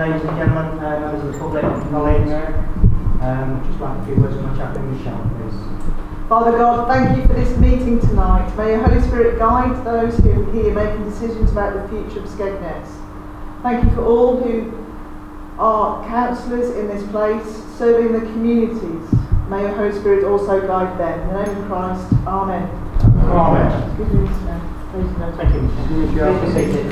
Ladies and gentlemen, members of the public, colleagues, just like a few words from my chaplain, Michelle, please. Father God, thank you for this meeting tonight. May your Holy Spirit guide those who are here making decisions about the future of Skegness. Thank you for all who are counsellors in this place, serving the communities. May your Holy Spirit also guide them. In the name of Christ, Amen. Amen. Good news, please note. Thank you. Please be seated.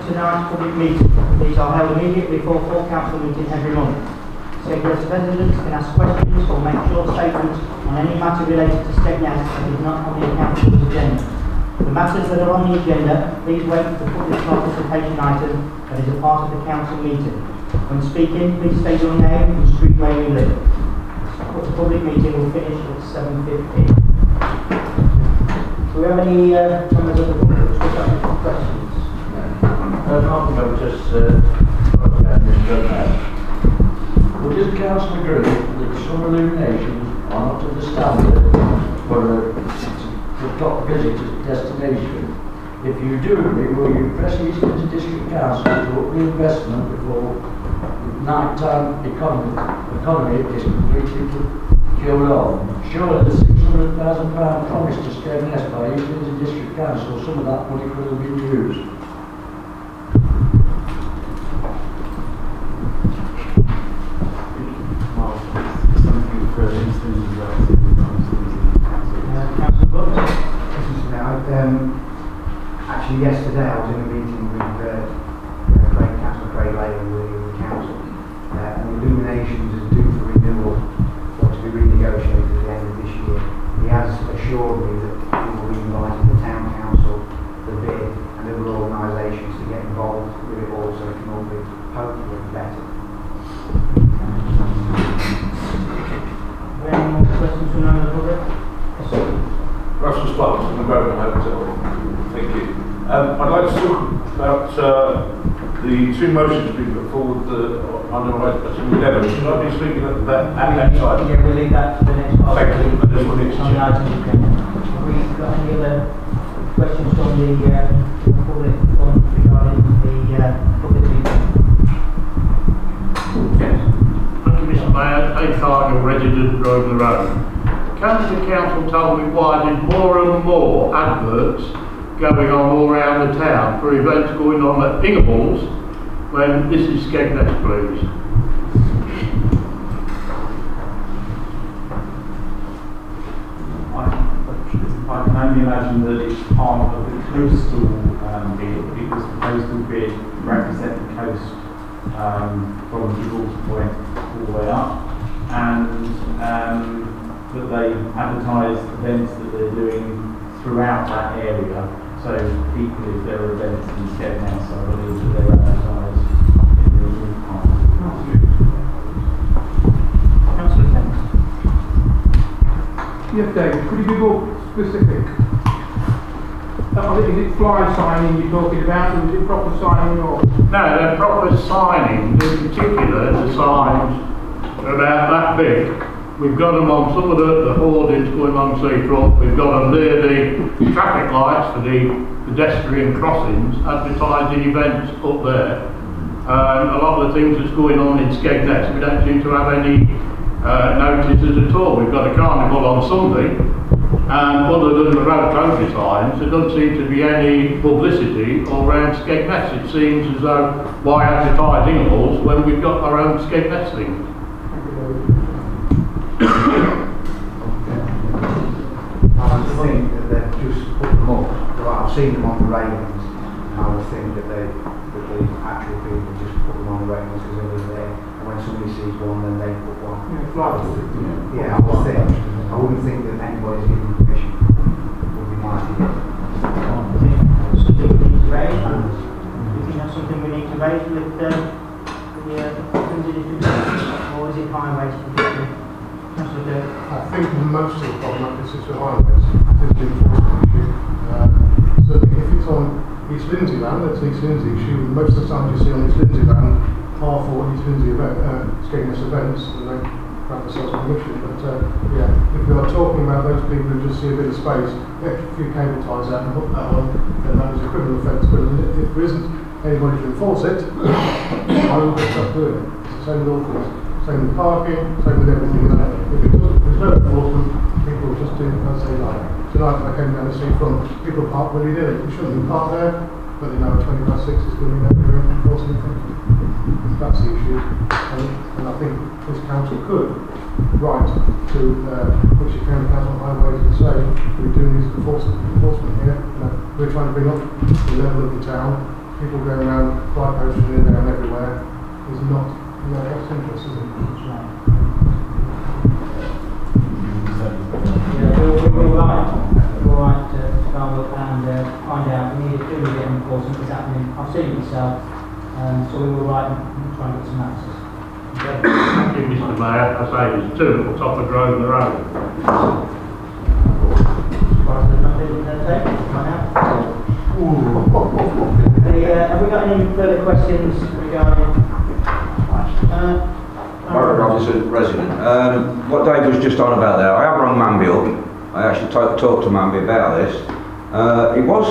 Tonight's public meeting. These are held immediately before full council meeting every month. Skegness residents can ask questions or make short statements on any matter related to Skegness that is not on the council's agenda. The matters that are on the agenda, please wait for the public participation item that is a part of the council meeting. When speaking, please state your name and street where you live. The public meeting will finish at 7:15. Do we have any members of the public who have questions? I think just well, does the council agree that some illuminations are not to the standard for a top visitor destination? If you do agree, will you press the Eastern District Council to up the investment before the night-time economy is completely killed off? Surely the £600,000 promised to Skegness by Eastern District Council, some of that money could have been used. Actually, yesterday I was in a meeting with Councillor Craig Lane and the council, and the illuminations is due for renewal or to be renegotiated at the end of this year. He has assured me that he will be inviting the town council, the bid, and other organisations to get involved with it all, so it can all be hopefully better. Any more questions from the public? Russell Sparks from the Grosvenor Hotel. Thank you. I'd like to talk about the two motions being put forward under item 11. Should I be speaking at that time? Yeah, we'll leave that to the next part. Thank you. I just wanted to check. Have we got any other questions from the public regarding the public meeting? Yes. Thank you, Mr. Mayor. 8th Argyle, resident, Grosvenor Road. Council told me why there's more and more adverts going on all around the town for events going on at Ingables when this is Skegness, please. I can only imagine that it's part of the coastal bid, because the coastal bid represents the coast from Gibraltar Point all the way up, and that they advertise events that they're doing throughout that area. So equally, if there are events in Skegness, I believe that they're advertised in the roof part. Councillor Kent. Yes, David, could you be more specific? Is it fly signing you're talking about, or is it proper signing, or? No, they're proper signings, in particular the signs are about that big. We've got them on some of the hoardings going along seafront. We've got them near the traffic lights for the pedestrian crossings, advertising events up there. And a lot of the things that's going on in Skegness, we don't seem to have any notices at all. We've got a carnival on Sunday, and other than the road closure signs, there doesn't seem to be any publicity all around Skegness. It seems as though, why advertising us when we've got our own Skegness things? I would think that they've just put them up. Well, I've seen them on the railings. I would think that the actual people just put them on the railings because they were there. And when somebody sees one, then they put one. Yeah, I would think. I wouldn't think that anybody's giving permission. Would be my idea. Something we need to raise, do you think that's something we need to raise with the or is it highways particularly? I think most of the problem that this is with highways is the enforcement issue. Certainly if it's on East Lindsey land, it's an East Lindsey issue, and most of the times you see on East Lindsey land are for East Lindsey Skegness events, and they grant themselves permission. But yeah, if we are talking about those people who just see a bit of space, get a few cable ties out and hook that on, then that is a criminal offence. But if there isn't anybody to enforce it, I will get stuff doing it. It's the same with all things. Same with parking, same with everything. If there's no enforcement, people just do as they like. Tonight I came down to see from people park willy-nilly. You shouldn't have parked there, but they know 20 past 6 is going to be enforcing things. That's the issue. And I think this council could write to Wiltshire County Council on Highways and say we're doing this enforcement here. We're trying to bring up the level of the town. People going around fly posting in there and everywhere is not in their best interest, is it? We're right to go and find out. We need to do get enforcement is happening. I've seen it myself, so we will write and try and get some answers. Thank you, Mr. Mayor. I say there's two at the top of the road and the road. Have we got any further questions regarding? Robinson, resident. What Dave was just on about there, I have rung Manby up. I actually talked to Manby about this. He was,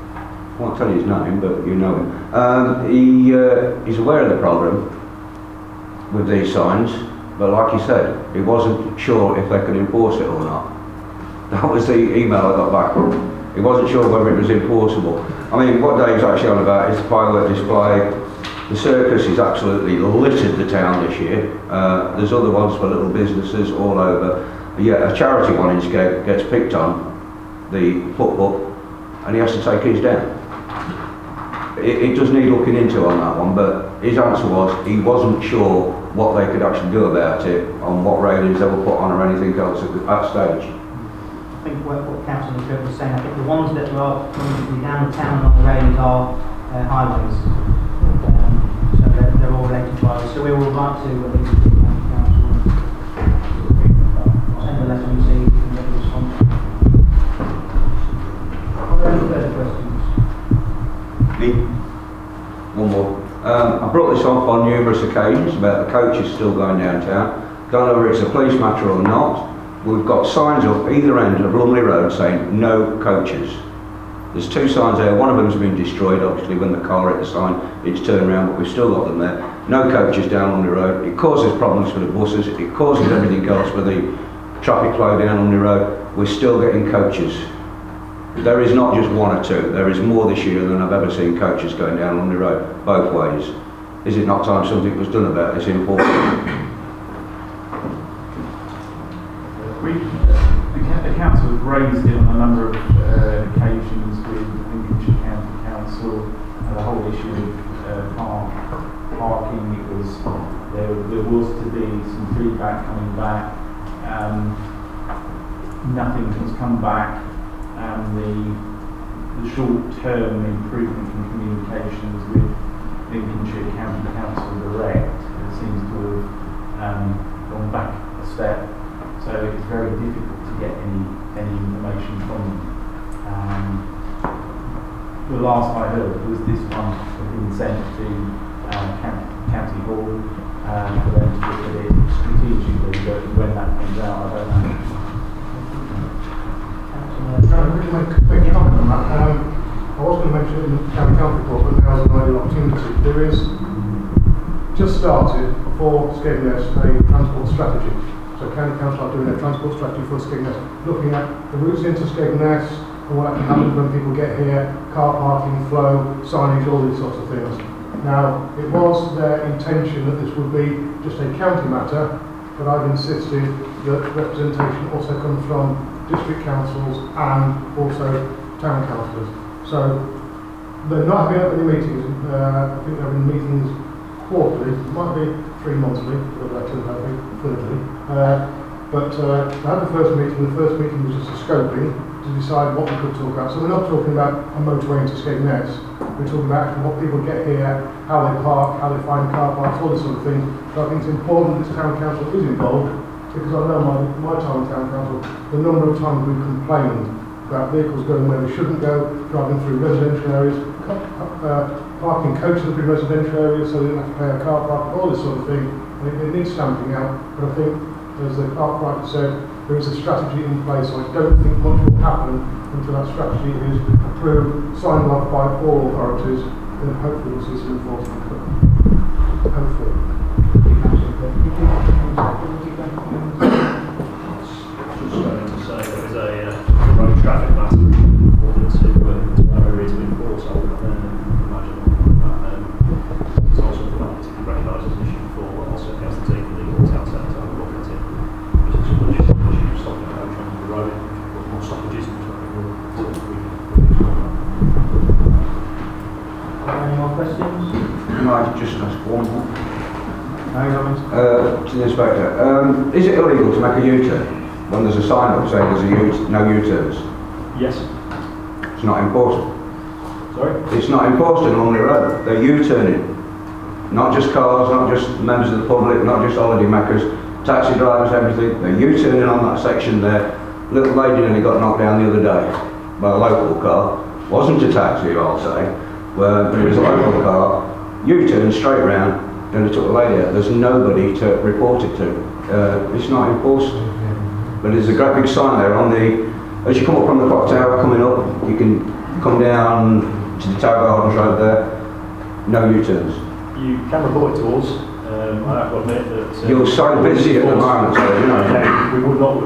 I won't tell you his name, but you know him. He's aware of the problem with these signs, but like he said, he wasn't sure if they could enforce it or not. That was the email I got back. He wasn't sure whether it was enforceable. I mean, what Dave's actually on about is the firework display. The circus is absolutely littered the town this year. There's other ones for little businesses all over. Yeah, a charity one in Skeg gets picked on, the football, and he has to take his down. It does need looking into on that one, but his answer was he wasn't sure what they could actually do about it, on what railings they were put on or anything else at stage. I think what Councillor McGregor was saying, I think the ones that are going to be down the town on the railings are highways. So they're all related to highways. So we will write to at least the council. Send a letter and see if we can get a response. Are there any further questions? One more. I brought this up on numerous occasions about the coaches still going downtown. Don't know whether it's a police matter or not. We've got signs up either end of Lumley Road saying no coaches. There's two signs there. One of them's been destroyed, obviously, when the car hit the sign, it's turned around, but we've still got them there. No coaches down Lumley Road. It causes problems for the buses. It causes everything else for the traffic flow down Lumley Road. We're still getting coaches. There is not just one or two. There is more this year than I've ever seen coaches going down Lumley Road, both ways. Is it not time something was done about this important? The council has raised it on a number of occasions with Lincolnshire County Council, the whole issue of parking. It was there was to be some feedback coming back. Nothing has come back, and the short-term improvement in communications with Lincolnshire County Council direct seems to have gone back a step. So it's very difficult to get any information from them. the last I heard was this one had been sent to County Hall for them to look at it strategically, but when that comes out, I don't know. Make a comment on that. I was going to mention it in the county council report, but now is an ideal opportunity. There is just started for Skegness a transport strategy. So county council are doing a transport strategy for Skegness, looking at the routes into Skegness and what actually happens when people get here, car parking, flow, signage, all these sorts of things. Now, it was their intention that this would be just a county matter, but I've insisted that representation also comes from district councils and also town councillors. So they're not having any meetings. I think they're having meetings quarterly, might be 3 monthly, but that turns out to be quarterly. But they had the first meeting. The first meeting was just a scoping to decide what we could talk about. So we're not talking about a motorway into Skegness. We're talking about what people get here, how they park, how they find car parks, all this sort of thing. So I think it's important that this town council is involved, because I know my time in town council, the number of times we've complained about vehicles going where they shouldn't go, driving through residential areas, parking coaches up in residential areas so they don't have to pay a car park, all this sort of thing. And it needs stamping out. But I think, as the clerk rightly said, there is a strategy in place, so I don't think much will happen until that strategy is approved, signed off by all authorities, then hopefully we'll see some enforcement. Hopefully. Just going to say there is a road traffic matter important to our area to enforce. I would imagine that it's also particularly recognised as an issue for also against the team legal town centre. I'm looking at it. There's some issues stopping the coach on the road, more stoppages, which I think will Any more questions? Can I just ask one more? No, To the inspector, is it illegal to make a U-turn when there's a sign up saying there's no U-turns? Yes. It's not enforced. Sorry? It's not enforced in Longley Road. They're U-turning. Not just cars, not just members of the public, not just holiday makers, taxi drivers, everything. They're U-turning on that section there. Little lady nearly got knocked down the other day by a local car. Wasn't a taxi, I'll say, but it was a local car. U-turned straight round. And they took the lady out. There's nobody to report it to. It's not enforced. But there's a great big sign there on the, as you come up from the clock tower coming up, you can come down to the Tower Gardens Road there, no U-turns. You can report it to us. I have to admit that... You're so busy at the moment, so you know. Yeah, we would not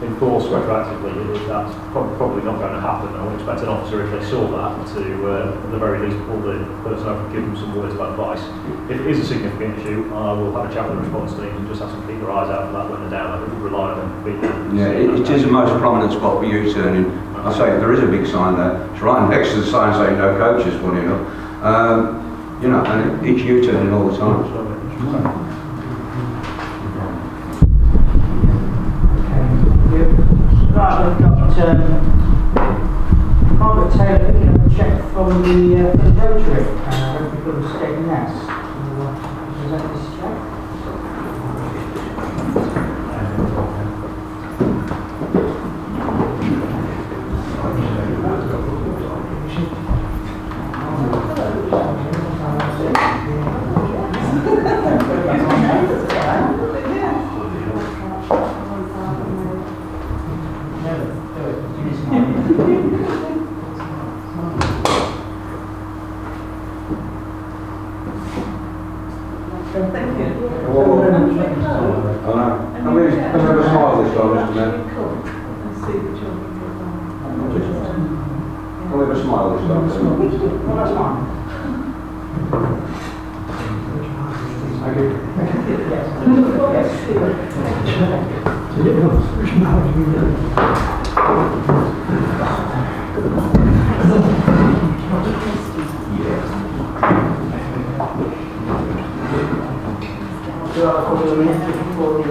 enforce retroactively. That's probably not going to happen. I would expect an officer, if they saw that, to at the very least pull the person over and give them some words of advice. If it is a significant issue, I will have a chat with the response team and just have to keep their eyes out for that when they're down. I think we'll rely on them people. Yeah, it is the most prominent spot for U-turning. I say there is a big sign there. It's right next to the sign saying no coaches, funny enough. You know, and it's U-turning all the time. Right, we've got Margaret Taylor picking up a cheque from the Rotary, Rotary Club of Skegness. Present this cheque. Thank you. Can we have a smile this time, Mr. Mayor? Can we have a smile this time? Well, that's fine. Thank you. Do a couple of minutes before the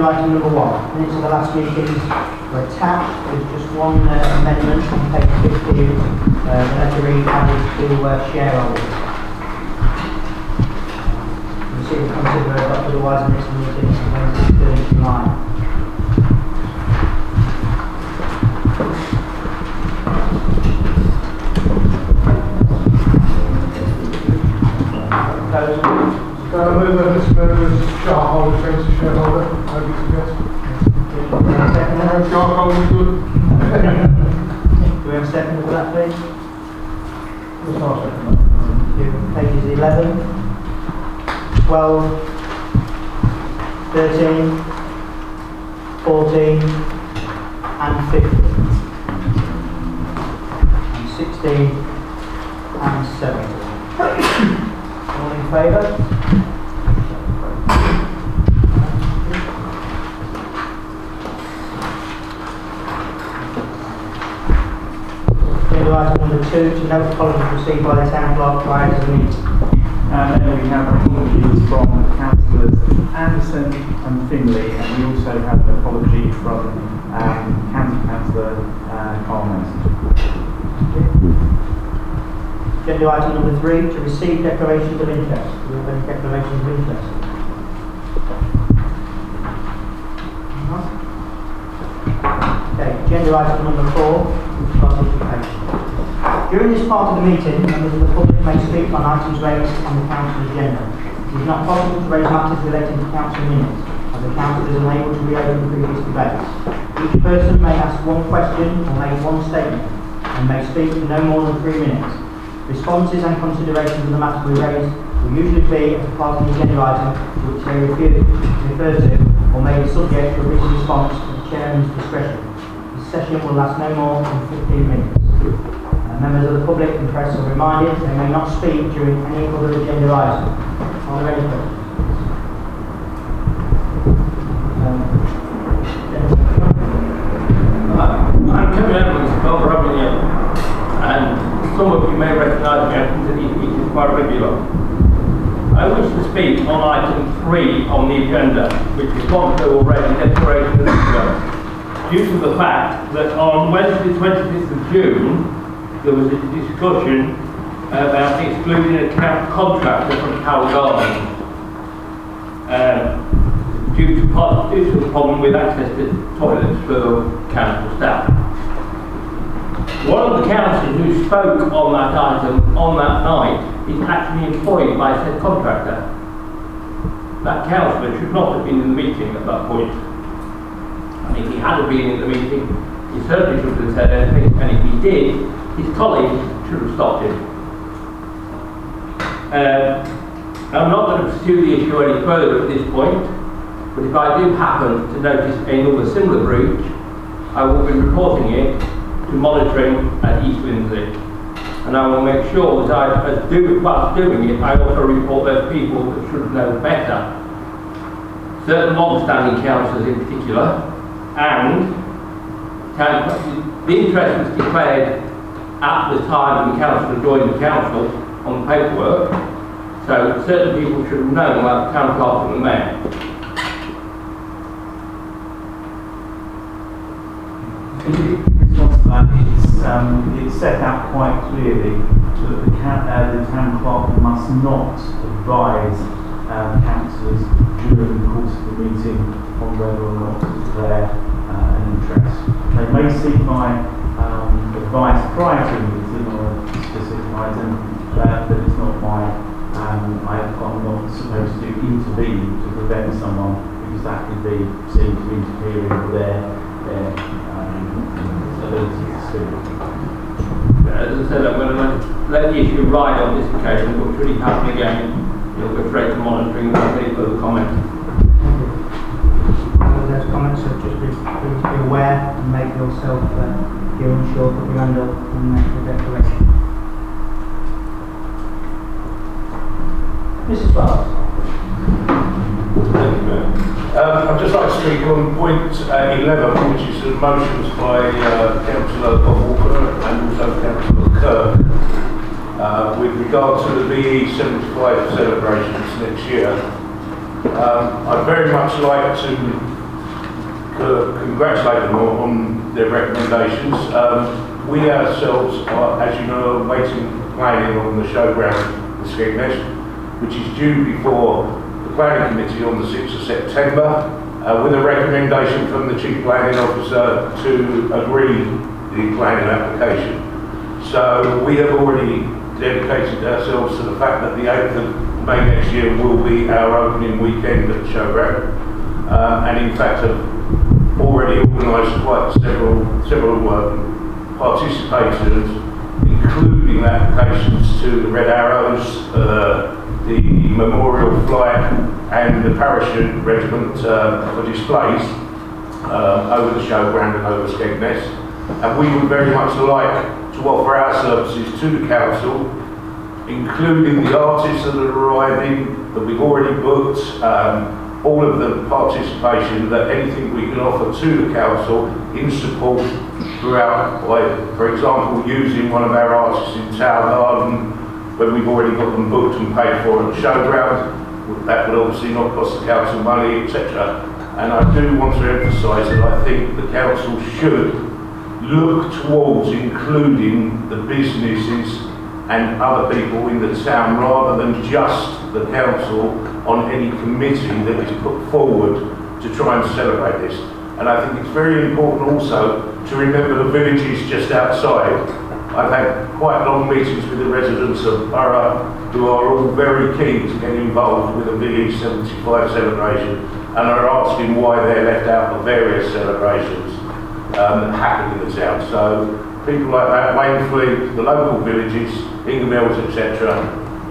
item number 1. Minutes of the last meetings were attached. There's just one amendment on page 15. The letter read added to shareholders. You see the consider adopt otherwise minutes of the meeting on Wednesday, 3rd of July. Can I move that Mr. Murder's shareholder change to shareholder? How do you suggest? Shareholder is good. Do we have a second for that, please? Pages 11, 12, 13, 14, and 15, and 16, and 17. All in favour? Item number 2, to note apologies received by the town clerk prior to the meeting. And then we have apologies from councillors Anderson and Finley, and we also have an apology from County Councillor Carl. Agenda item number 3, to receive declarations of interest. Do we have any declarations of interest? Okay, agenda item number 4, participation. During this part of the meeting, members of the public may speak on items raised on the council agenda. It is not possible to raise matters relating to council minutes, as the council is unable to reopen previous debates. Each person may ask one question or make one statement, and may speak for no more than 3 minutes. Responses and considerations of the matter we raise will usually be as a part of the agenda item to which they refer to, or may be subject to a written response at the chairman's discretion. This session will last no more than 15 minutes. Members of the public and press are reminded they may not speak during any other agenda item. Are there any questions? I'm coming up with Bob Robinson, and some of you may recognise me after these meetings quite regular. I wish to speak on item 3 on the agenda, which is one that already declaration of interest, due to the fact that on Wednesday, 25th of June, there was a discussion about excluding a contractor from Tower Gardens due to a problem with access to toilets for council staff. One of the councillors who spoke on that item on that night is actually employed by said contractor. That councillor should not have been in the meeting at that point. And if he had been in the meeting, he certainly should have said anything, and if he did, his colleague should have stopped him. I'm not going to pursue the issue any further at this point, but if I do happen to notice another similar breach, I will be reporting it to monitoring at East Lindsey. And I will make sure that whilst doing it, I also report those people that should know better. Certain long-standing councillors in particular, and the interest was declared at the time the councillor joined the council on the paperwork, so certain people should have known about the town clerk and the mayor. In response to that, it's set out quite clearly that the town clerk must not advise councillors during the course of the meeting on whether or not to declare an interest. They may seek my advice prior to the meeting on a specific item, but it's not I'm not supposed to intervene to prevent someone, because that could be seen to interfere with their ability to speak. As I said, I'm going to let the issue ride on this occasion, but should it happen again, you'll go straight to monitoring without any further comment. Those comments, so just be aware and make yourself, if you're unsure, put your hand up and make the declaration. Mrs. Wells. Thank you, Mayor. I'd just like to speak on point 11, which is motions by Councillor Walker and also Councillor Kirk with regard to the VE 75 celebrations next year. I'd very much like to congratulate them on their recommendations. We ourselves are, as you know, waiting planning on the showground in Skegness, which is due before the planning committee on the 6th of September, with a recommendation from the chief planning officer to agree the planning application. So we have already dedicated ourselves to the fact that the 8th of May next year will be our opening weekend at the showground, and in fact have already organised quite several participators, including applications to the Red Arrows, the Memorial Flight and the Parachute Regiment for displays over the showground and over Skegness. And we would very much like to offer our services to the council, including the artists that are arriving, that we've already booked, all of the participation, that anything we can offer to the council in support throughout, by, for example, using one of our artists in Tower Garden, when we've already got them booked and paid for at the showground. That would obviously not cost the council money, etc. And I do want to emphasise that I think the council should look towards including the businesses and other people in the town rather than just the council on any committee that is put forward to try and celebrate this. And I think it's very important also to remember the villages just outside. I've had quite long meetings with the residents of Borough who are all very keen to get involved with the Village 75 celebration and are asking why they're left out of various celebrations that happen in the town. So people like that, Wainfleet, the local villages, Ingermills, etc.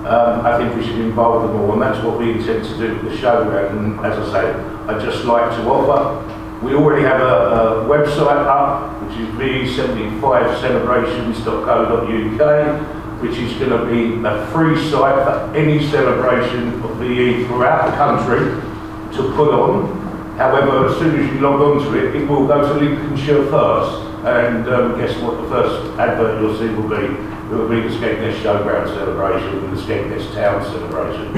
I think we should involve them all, and that's what we intend to do with the showground. And as I say, I'd just like to offer, we already have a website up, which is ve75celebrations.co.uk, which is going to be a free site for any celebration of VE throughout the country to put on. However, as soon as you log on to it, it will go to Lincolnshire first, and guess what the first advert you'll see will be? It will be the Skegness Showground celebration and the Skegness Town celebration.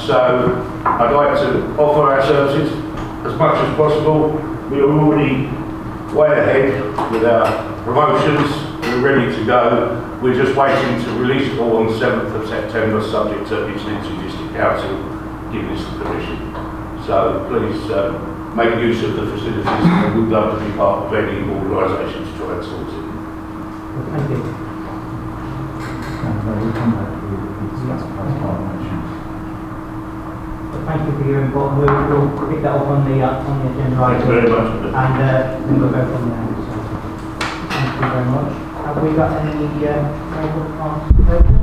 So I'd like to offer our services as much as possible. We are already way ahead with our promotions. We're ready to go. We're just waiting to release it all on the 7th of September, subject to Islington District Council giving us the permission. So please make use of the facilities, and we'd love to be part of any organisation to try and sort it. Thank you. Thank you for your input. We'll pick that up on the agenda item. Thank you very much. And then we'll go from there. So, thank you very much. Have we got any regular participation?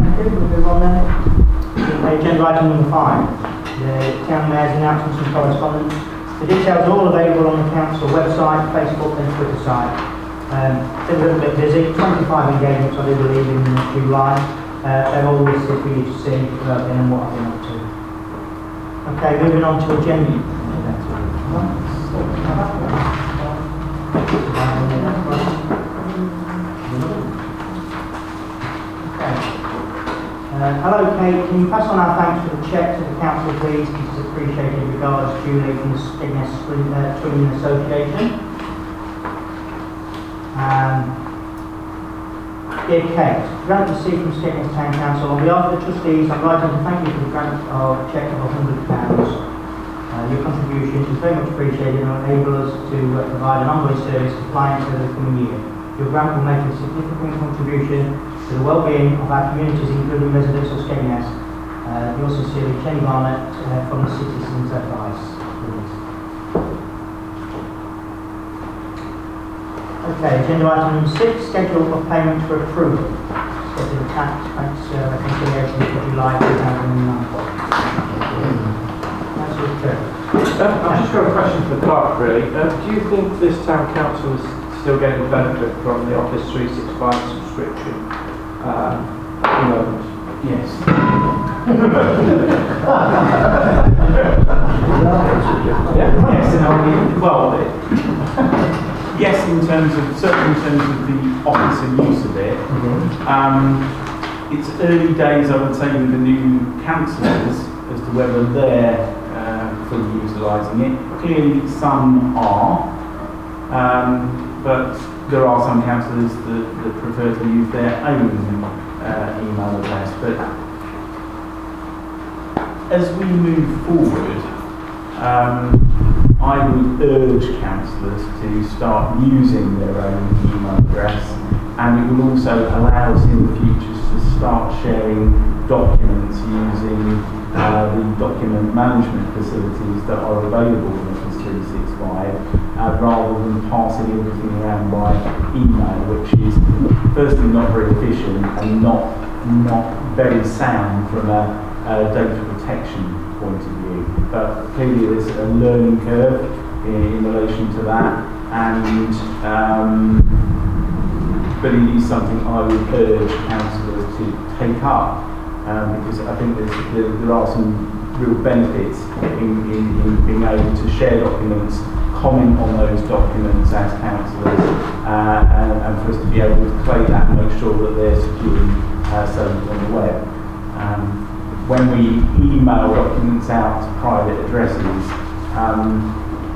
Thank you. We'll move on then. Agenda item number 5. The Town Mayor's announcements and correspondence. The details are all available on the council website, Facebook and Twitter site. It's a little bit busy. 25 engagements, I do believe, in July. They're all listed for you to see who I've been and what I've been up to. Okay, moving on to agenda. Hello Kate, can you pass on our thanks for the cheque to the council please? This is appreciated. Regards Julie from the Skegness Swimming Association. Dear Kate, grant received from Skegness Town Council. On behalf of the trustees, I'm writing to thank you for the grant of cheque of £100. Your contribution is very much appreciated and will enable us to provide an ongoing service to clients over the coming year. Your grant will make a significant contribution to the well-being of our communities, including residents of Skegness. Yours sincerely, Jenny Barnett from the Citizens Advice. Okay, agenda item number 6, schedule of payment for approval. Schedule of tax reconciliation for July 2009. I've just got a question for the clerk really. Do you think this town council is still getting the benefit from the Office 365 subscription at the moment? Yes. Yes, and I mean, well, yes, certainly in terms of the office and use of it. It's early days, I would say, with the new councillors as to whether they're fully utilising it. Clearly some are, but there are some councillors that prefer to use their own email address. But as we move forward, I would urge councillors to start using their own email address, and it will also allow us in the future to start sharing documents using the document management facilities that are available in Office 365, rather than passing everything around by email, which is firstly not very efficient and not very sound from a data protection point of view. But clearly there's a learning curve in relation to that, and but it is something I would urge councillors to take up, because I think there are some real benefits in being able to share documents, comment on those documents as councillors, and for us to be able to play that and make sure that they're securely saved on the web. When we email documents out to private addresses,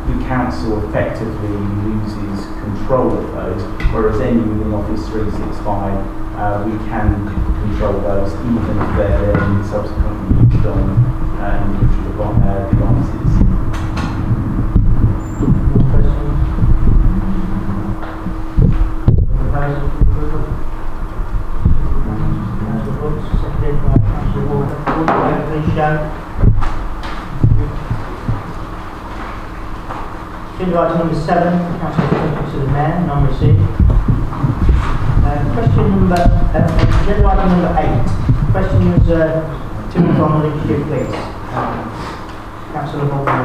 the council effectively loses control of those, whereas within Office 365 we can control those even if they're then subsequently used on individual devices. More questions? Proposal for approval? Councillor Brooks, seconded by Councillor Walker. Please show. Agenda item number 7, Councillor Brooks to the Mayor, none received. Agenda item number 8, questions to and from the Lincolnshire Police. Councillor Walker.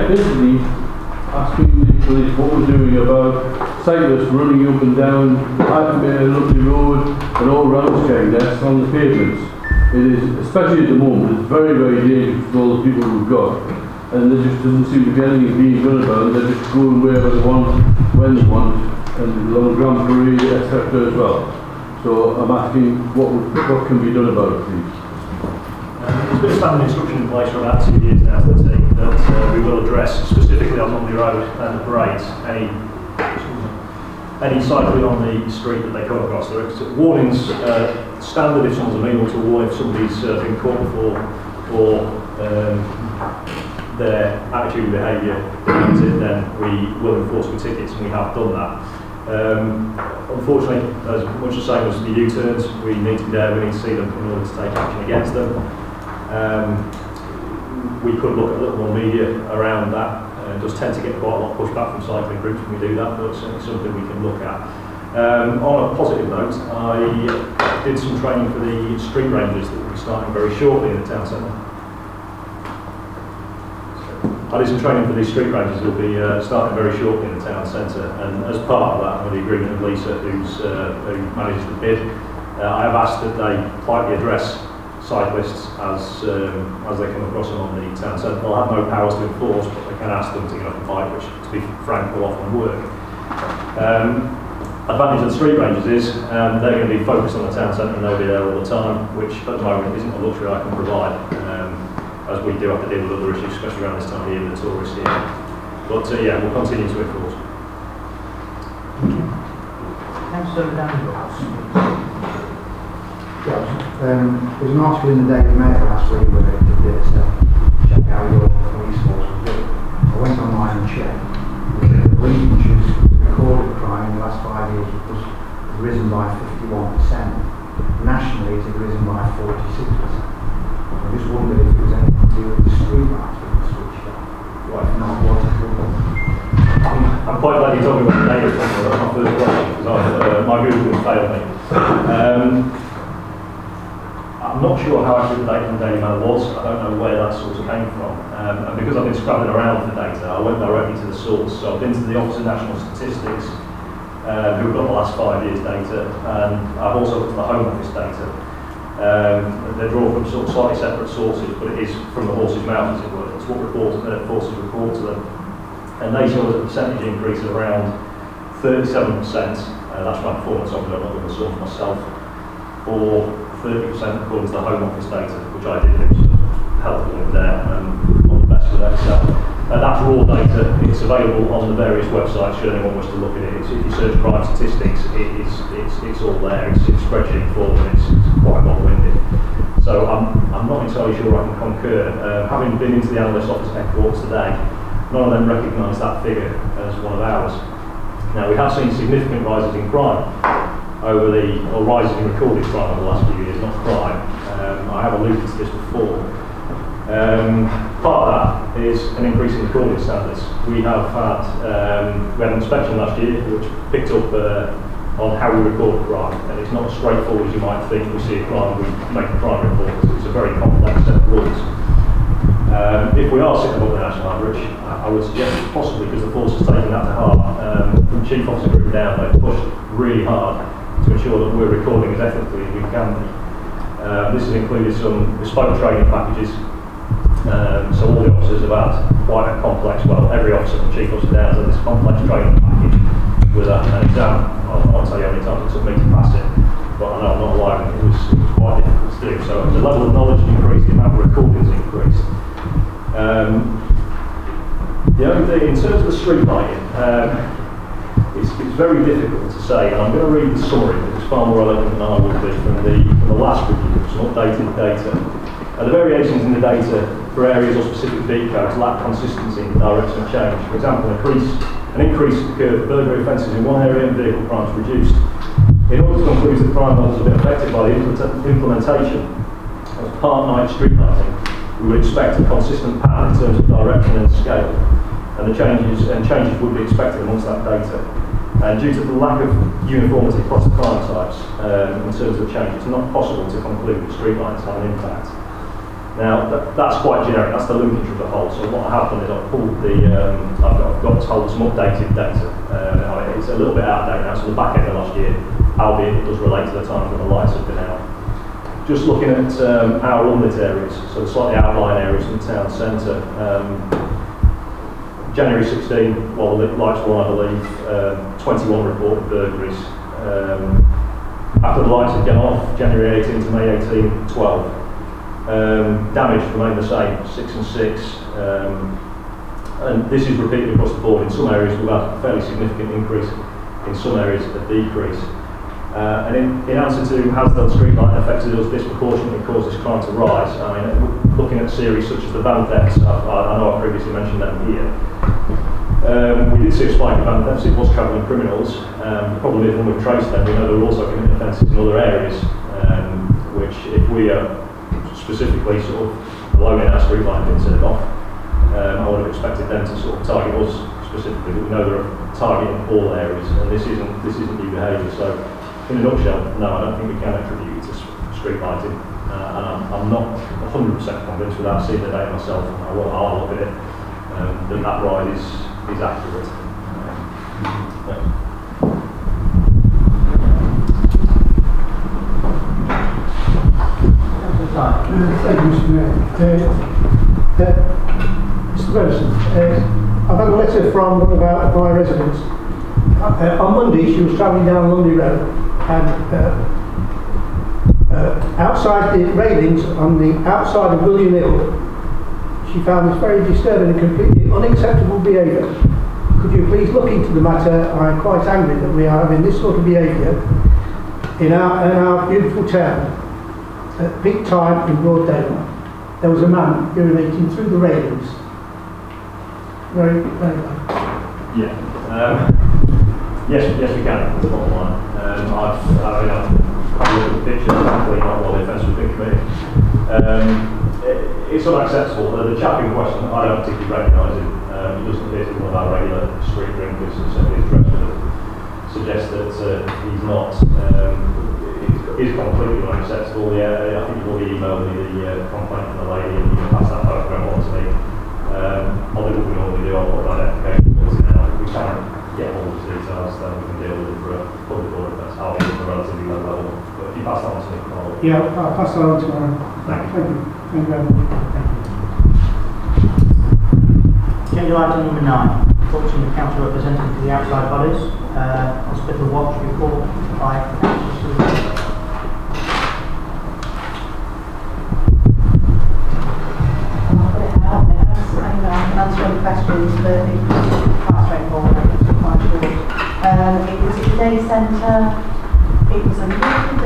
Basically asking the police what we're doing about cyclists running up and down Lutley Road and all round Skegness on the pavements. It is, especially at the moment, it's very, very dangerous with all the people we've got, and there just doesn't seem to be anything being done about it. They're just going wherever they want, when they want, and along Grand Parade, etc. as well. So I'm asking what can be done about it, please. There's been a standing instruction in place for about 2 years now, that we will address specifically on Lumley Road and the parades any cycling on the street that they come across. There are warnings standard if someone's amenable to a warning, if somebody's been caught before or their attitude and behaviour demands it, then we will enforce with tickets, and we have done that. Unfortunately, as much the same as the U-turns, we need to be there, we need to see them in order to take action against them. We could look at a little more media around that. It does tend to get quite a lot of pushback from cycling groups when we do that, but it's certainly something we can look at. On a positive note, I did some training for the street rangers that will be starting very shortly in the town centre. I did some training for these street rangers that will be starting very shortly in the town centre, and as part of that, with the agreement of Lisa, who manages the bid, I have asked that they politely address cyclists as they come across them on the town centre. They'll have no powers to enforce, but they can ask them to get up and fight, which, to be frank, will often work. Advantage of the street rangers is they're going to be focused on the town centre and they'll be there all the time, which at the moment isn't a luxury I can provide, as we do have to deal with other issues, especially around this time of year with the tourists here. But yeah, we'll continue to enforce. Thank you. Councillor Danby. There's an article in the Daily Mail last week where they did this, check out your police force was doing. I went online and checked. The Lincolnshire's recorded crime in the last 5 years was risen by 51%. Nationally, it's risen by 46%. I just wondered if it was anything to do with the street lights being switched on. Well, if not, what it could be. I'm quite glad you told me what the name is. That's my first question, because my Google has failed me. I'm not sure how accurate the data in the Daily Mail was. I don't know where that source came from. And because I've been scrabbling around for data, I went directly to the source. So I've been to the Office of National Statistics, who've got the last 5 years' data, and I've also looked at the Home Office data. They're drawn from sort of slightly separate sources, but it is from the horse's mouth, as it were. It's what forces report to them. And they show us a percentage increase of around 37%. That's my performance officer, I'm not going to source myself. Or 30% according to the Home Office data, which I did, which helped with available on the various websites should anyone wish to look at it. If you search crime statistics, it's all there. It's spreadsheet form and it's quite long-winded. So I'm not entirely sure I can concur. Having been into the analyst office headquarters today, none of them recognise that figure as one of ours. Now, we have seen significant rises in crime rises in recorded crime over the last few years, not crime. I have alluded to this before. Part of that is an increase in recording standards. We had an inspection last year which picked up on how we record crime, and it's not as straightforward as you might think. We see a crime, we make a crime report. It's a very complex set of rules. If we are sitting above the national average, I would suggest it's possibly because the force has taken that to heart. From Chief Officer Group down, they've pushed really hard to ensure that we're recording as ethically as we can be. This has included some bespoke training packages. So all the officers have had quite a complex, every officer from Chief Officer down has had this complex training package with an exam. I won't tell you how many times it took me to pass it, but I know I'm not alone. It was quite difficult to do. So the level of knowledge increased, the amount of recordings increased. The only thing, in terms of the street lighting, it's very difficult to say, and I'm going to read the summary because it's far more relevant than I would be from the last review, some updated data. The variations in the data for areas or specific beat codes lack consistency in the direction of change. For example, an increase occurred for burglary offences in one area and vehicle crimes reduced. In order to conclude that crime levels have been affected by the implementation of part-night street lighting, we would expect a consistent pattern in terms of direction and scale, and changes would be expected amongst that data. And due to the lack of uniformity across the crime types in terms of the change, it's not possible to conclude that street lights have an impact. Now, that's quite generic, that's the linkage of the whole. So what happened is I've pulled I've got told some updated data. It's a little bit out of date now, so the back end of last year, albeit it does relate to the time when the lights have been out. Just looking at our unlit areas, so the slightly outlying areas from the town centre. January 16, while the lights were on, I believe, 21 reported burglaries. After the lights had gone off, January 18 to May 18, 12. Damage remained the same, 6 and 6. And this is repeated across the board. In some areas we've had a fairly significant increase, in some areas a decrease. And in answer to has the street lighting affected us disproportionately caused this crime to rise, I mean, looking at series such as the van thefts, I know I previously mentioned them here. We did see a spike in van thefts, it was travelling criminals. The problem is when we've traced them, we know they're also committing offences in other areas, which if we are specifically sort of alone in our street lighting being turned off, I would have expected them to sort of target us specifically, but we know they're targeting all areas, and this isn't new behaviour. So in a nutshell, no, I don't think we can attribute it to street lighting, and I'm not 100% convinced without seeing the data myself. I'll look at it, that ride is accurate. Thank you, Mr. Mayor. Mr. President, I've had a letter from one of my residents. On Monday, she was travelling down Lundy Road, and outside the railings on the outside of William Hill, she found this very disturbing and completely unacceptable behaviour. Could you please look into the matter? I'm quite angry that we are having this sort of behaviour in our beautiful town at peak time in broad daylight. There was a man urinating through the railings. Very, very bad. Yeah. Yes, we can. That's the bottom line. I've looked at the pictures, exactly not what the offence was being committed. It's unacceptable. The chap in question, I don't particularly recognise him. He doesn't appear to be one of our regular street drinkers, and certainly his dress would suggest that he's not. Is completely unacceptable. Yeah, I think you've already emailed me the complaint from the lady, and you can pass that photograph on to me. I'll do what we normally do. I'll put that application policy now. If we can't get all the details, then we can deal with it for a public order. That's how it is at a relatively low level. But if you pass that on to me, I'll pass that on tomorrow. Thank you. Thank you very much. Agenda item number 9. Talks from the council representative to the outside bodies. Hospital watch report by Councillor. I can answer any questions, but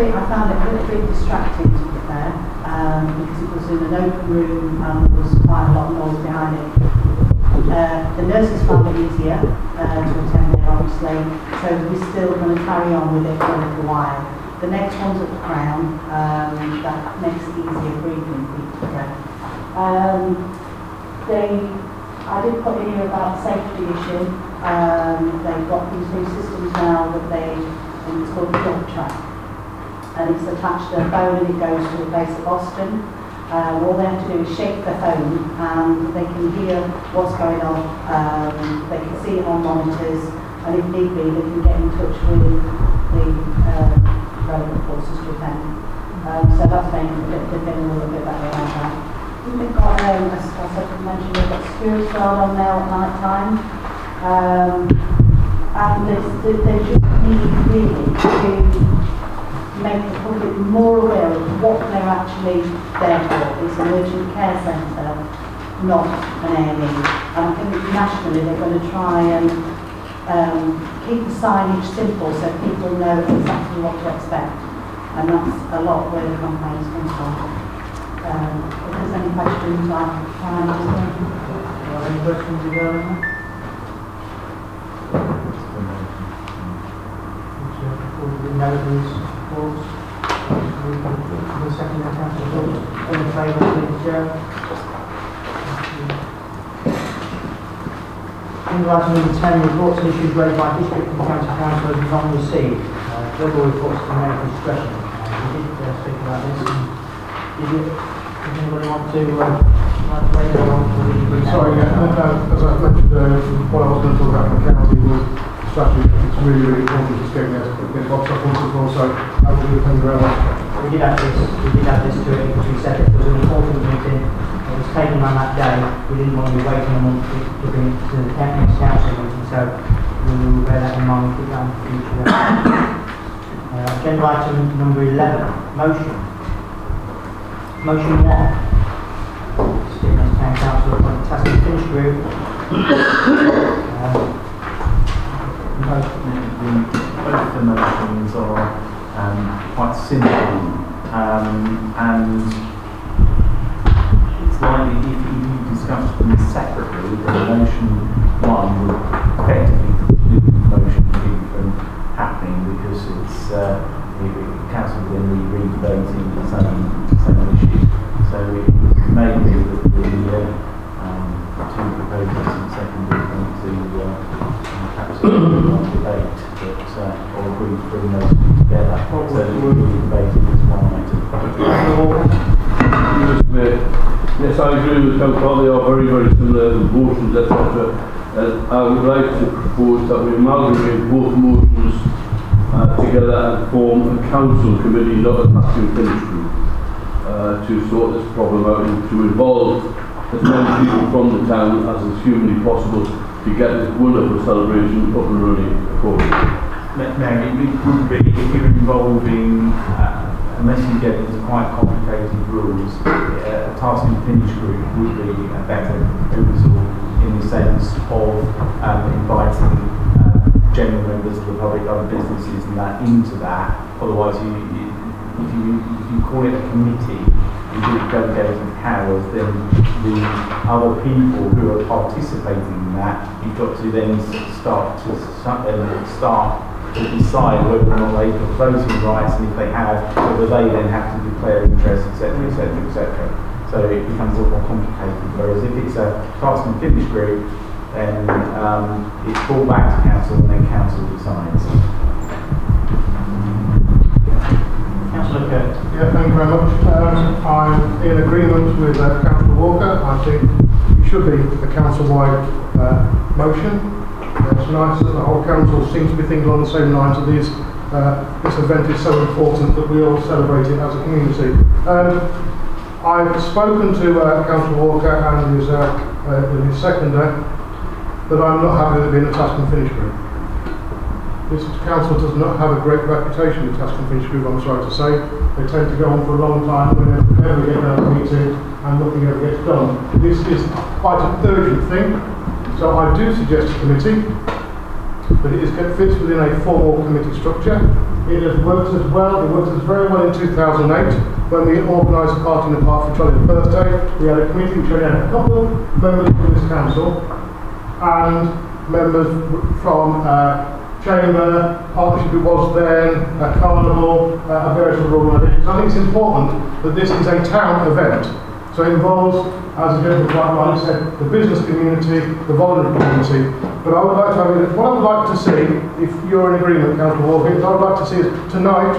I found it a little bit distracting to be fair, because it was in an open room and there was quite a lot of noise behind it. The nurses found it easier to attend there, obviously, so we're still going to carry on with it for a little while. The next one's at the Crown, that makes it easier breathing for people to go. I did put in here about the safety issue. They've got these new systems now that and it's called Dog Track, and it's attached to their phone and it goes to a base at Boston. All they have to do is shake their phone and they can hear what's going on. They can see it on monitors, and if need be, they can get in touch with the relevant forces to attend. So that's making the feeling a little bit better around that. We've got, as I mentioned, we've got security guard on now at night time. And they just need really to make the public more aware of what they're actually there for. It's an urgent care centre, not an A&E. And I think nationally they're going to try and keep the signage simple so people know exactly what to expect. And that's a lot where the complaints come from. If there's any questions, I'm trying to answer. Any questions regarding that? The second council all in favour, please, Joe. Item number 10, reports and issues raised by district and county councillors is not received. Global reports to make discretion. We did speak about this. Does anybody want to raise their own? Sorry, as I mentioned, what I was going to talk about from the county was strategy. It's really, really important to Skegness, get box up on as well, so I will do thank you very much. We did add this to it because we said it was an important meeting. It was taken on that day. We didn't want to be waiting a month to bring it to the next council meeting, so we will bear that in mind and keep that in the future. Agenda item number 11, motion. Motion 1. Skegness Town Council appoint task and finish group. Both the motions are quite simple, and it's likely if you discuss them separately, then motion 1 would effectively preclude motion 2 from happening, because it's the council will then be re-debating the same issue. So it may be that the two proposals in second are going to perhaps debate, but or agree to bring those together, so that we will be debating as one item. Yes, I agree with Councillor. They are very, very similar motions, etc. I would like to propose that we amalgamate both motions together and form a council committee, not a task and finish group, to sort this problem out and to involve as many people from the town as is humanly possible to get this wonderful celebration up and running accordingly. Mary, it would be, if you're involving, unless you get into quite complicated rules, a task and finish group would be a better proposal in the sense of inviting general members of the public, other businesses and that into that. Otherwise, if you call it a committee, you do delegating powers, then the other people who are participating in that, you've got to then start to decide whether or not they have voting rights, and if they have, whether they then have to declare interest, etc., etc., etc. So it becomes a lot more complicated. Whereas if it's a task and finish group, then it's brought back to council and then council decides. Councillor Kirk. Yeah, thank you very much. I'm in agreement with Councillor Walker. I think it should be a council-wide motion. It's nice that the whole council seems to be thinking on the same lines of this. This event is so important that we all celebrate it as a community. I've spoken to Councillor Walker and his seconder, that I'm not happy with it being a task and finish group. This council does not have a great reputation with task and finish group, I'm sorry to say. They tend to go on for a long time, we never get down to a meeting and nothing ever gets done. This is quite an urgent thing, so I do suggest a committee, but it fits within a formal committee structure. It has worked as well, it worked as very well in 2008 when we organised a party in the park for Charlie's birthday. We had a committee which only had a couple of members from this council and members from Chamber, Partnership it was then, Carnival, various other organisations. I think it's important that this is a town event. So it involves, as the gentleman quite rightly said, the business community, the voluntary community. But I would like to, what I would like to see, if you're in agreement, Councillor Walker, I would like to see us tonight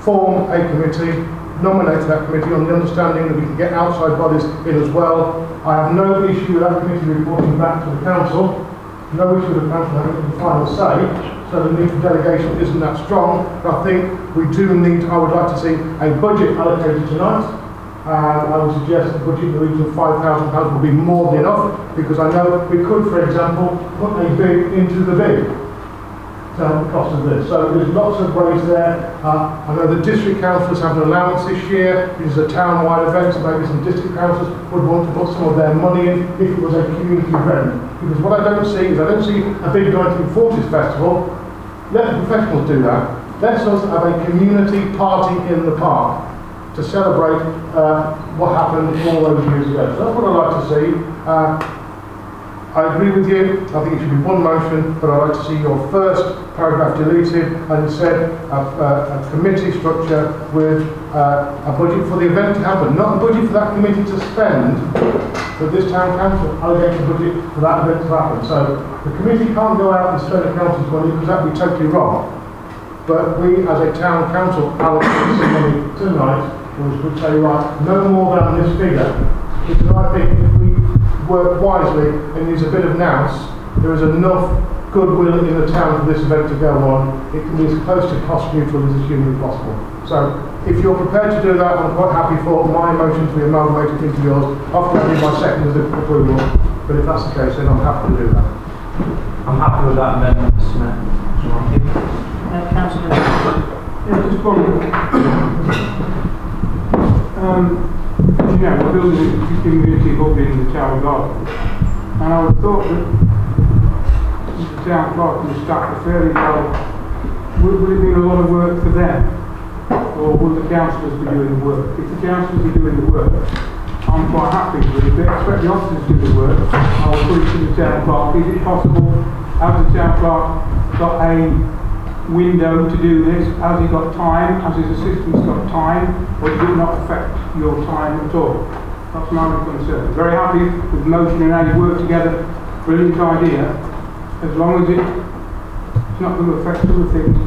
form a committee, nominate that committee on the understanding that we can get outside bodies in as well. I have no issue with that committee reporting back to the council, no issue with the council having the final say, so the need for delegation isn't that strong. But I think we do need, I would like to see a budget allocated tonight. I would suggest the budget in the region of £5,000 would be more than enough, because I know we could, for example, put a bid into the bid to help the cost of this. So there's lots of ways there. I know the district councillors have an allowance this year. It is a town-wide event, so maybe some district councillors would want to put some of their money in if it was a community event. Because what I don't see is, I don't see a big 1940s festival. Let the professionals do that. Let's us have a community party in the park to celebrate what happened all those years ago. So that's what I'd like to see. I agree with you, I think it should be one motion, but I'd like to see your first paragraph deleted and instead a committee structure with a budget for the event to happen, not a budget for that committee to spend, but this town council allocates a budget for that event to happen. So the committee can't go out and spend the council's money because that would be totally wrong. But we as a town council allocate some money tonight, which would say, right, no more than this figure, because I think if we work wisely and use a bit of nous, there is enough goodwill in the town for this event to go on. It can be as close to cost neutral as humanly possible. So if you're prepared to do that, I'm quite happy for my motion to be amalgamated into yours. After I need my second as approval, but if that's the case, then I'm happy to do that. I'm happy with that amendment, Mr. Smith. Councillor. Yeah, just one. You know, we're building a community hub in the town garden, and I would have thought that the town clerk and the staff are fairly well. Would it be a lot of work for them, or will the councillors be doing the work? If the councillors are doing the work, I'm quite happy with it. If they expect the officers to do the work, I will put it to the town clerk. Is it possible, has the town clerk got a window to do this? Has he got time? Has his assistants got time? Or does it not affect your time at all? That's my only concern. Very happy with the motion and how you work together. Brilliant idea. As long as it's not going to affect other things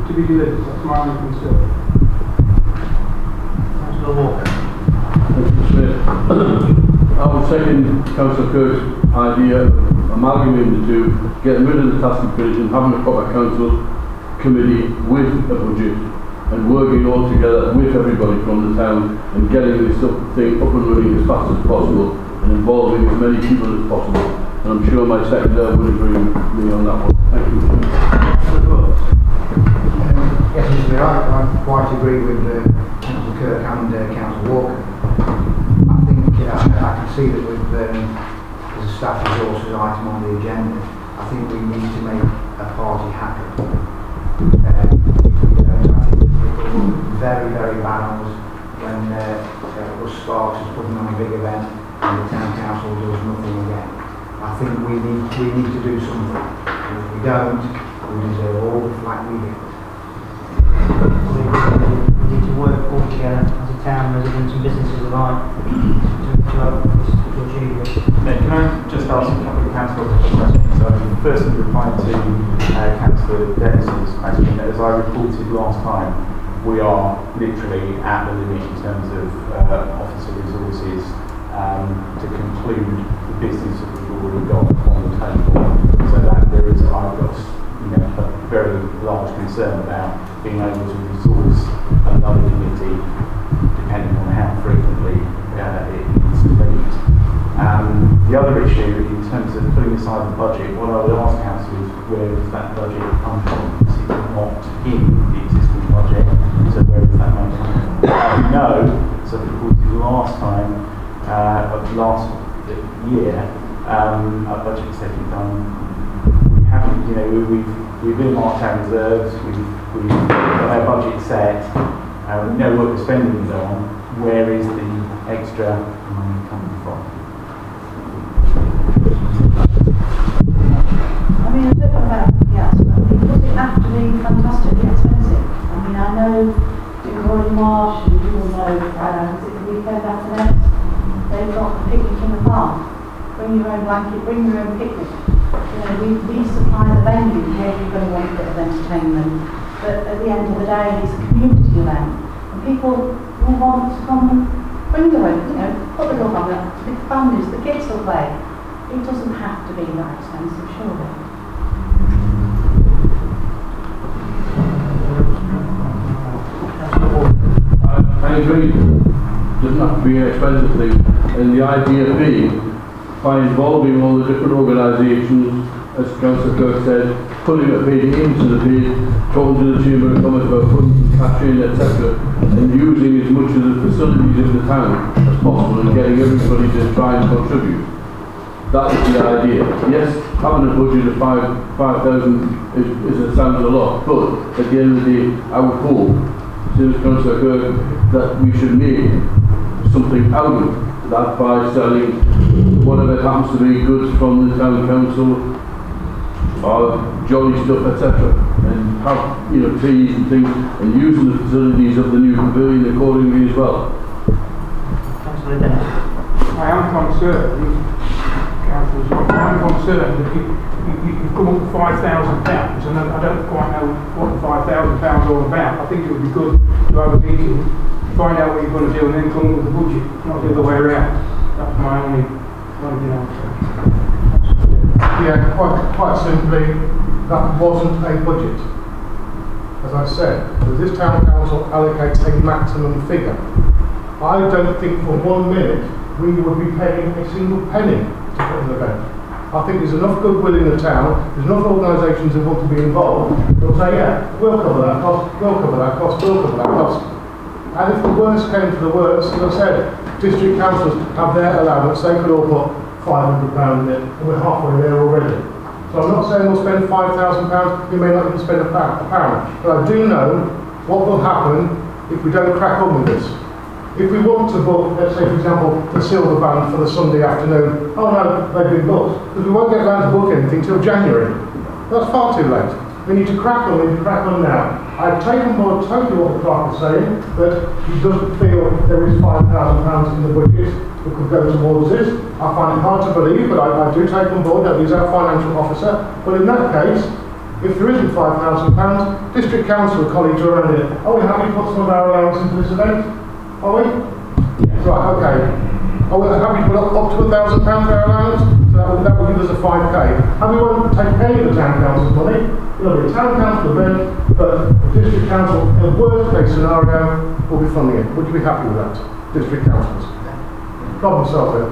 to be delivered. That's my only concern. Councillor Walker. I would second Councillor Kirk's idea of amalgamating the two, getting rid of the task committee and having a proper council committee with a budget and working all together with everybody from the town and getting this thing up and running as fast as possible and involving as many people as possible. And I'm sure my secretary would agree with me on that one. Thank you. Yes, Mr. Mayor, I quite agree with Councillor Kirk and Councillor Walker. I think I can see that with as a staff resources item on the agenda, I think we need to make a party happen. I think it will look very, very bad on us when Russ Sparks is putting on a big event and the town council does nothing again. I think we need to do something. And if we don't, we deserve all the flack we get. We need to work all together as a town, residents and businesses alike to achieve this. Can I just ask a couple of councillor questions? Firstly, replying to Councillor Dennis's question, as I reported last time, we are literally at the limit in terms of officer resources to conclude the business that we've already got on the table. So that there is, I've got a very large concern about being able to resource another committee depending on how frequently it needs to meet. The other issue, in terms of putting aside the budget, what I would ask council is where does that budget come from? It's not in the existing budget, so where does that money come from? We know, so the last time, of last year, our budget setting done, we haven't, you know, we've earmarked our reserves, we've got our budget set, we know what we're spending it on. Where is the extra money coming from? I mean, I don't know about everything else, but I mean, does it have to be fantastically expensive? I mean, I know in Royal Marsh, and you all know, is it the weekend after next? They've got a picnic in the park. Bring your own blanket, bring your own picnic. You know, we supply the venue, yeah, you're going to want a bit of entertainment. But at the end of the day, it's a community event. And people will want to come and bring their own, you know, put the dog on it, the families, the kids will play. It doesn't have to be that expensive, surely. I agree. It doesn't have to be an expensive thing. And the idea being, by involving all the different organisations, as Councillor Kirk said, putting a bid into the bid, talking to the Chamber of Commerce about putting cash in, etc., and using as much of the facilities of the town as possible and getting everybody to try and contribute. That is the idea. Yes, having a budget of 5,000 sounds a lot, but at the end of the day, I would hope, since Councillor Kirk, that we should make something out of that by selling whatever happens to be goods from the town council, or jolly stuff, etc., and have, you know, teas and things, and using the facilities of the new pavilion accordingly as well. Councillor Dennis. I am concerned, councillors, I am concerned that you've come up with £5,000, and I don't quite know what the £5,000 are all about. I think it would be good to have a meeting, find out what you're going to do, and then come up with the budget, not the other way around. That's my only answer. Yeah, quite simply, that wasn't a budget. As I said, this town council allocates a maximum figure. I don't think for 1 minute we would be paying a single penny to put an event. I think there's enough goodwill in the town, there's enough organisations that want to be involved, they'll say, yeah, we'll cover that cost, we'll cover that cost, we'll cover that cost. And if the worst came to the worst, as I said, district councils have their allowance, they could all put £500 in it, and we're halfway there already. So I'm not saying we'll spend £5,000, we may not even spend a pound, but I do know what will happen if we don't crack on with this. If we want to book, let's say for example, the Silver Band for the Sunday afternoon, oh no, they've been booked, because we won't get around to book anything till January. That's far too late. We need to crack on, we need to crack on now. I've taken board totally what the clerk is saying, that he doesn't feel there is £5,000 in the budget that could go towards this. I find it hard to believe, but I do take on board that he's our financial officer. But in that case, if there isn't £5,000, district council colleagues are around here, are we happy to put some of our allowance into this event? Are we? Yes. Right, okay. Are we happy to put up to £1,000 for our allowance? So that would give us a 5k. And we won't take any of the town council's money. It'll be a town council event, but the district council, in the worst case scenario, will be funding it. Would you be happy with that, district councillors? Problem solved.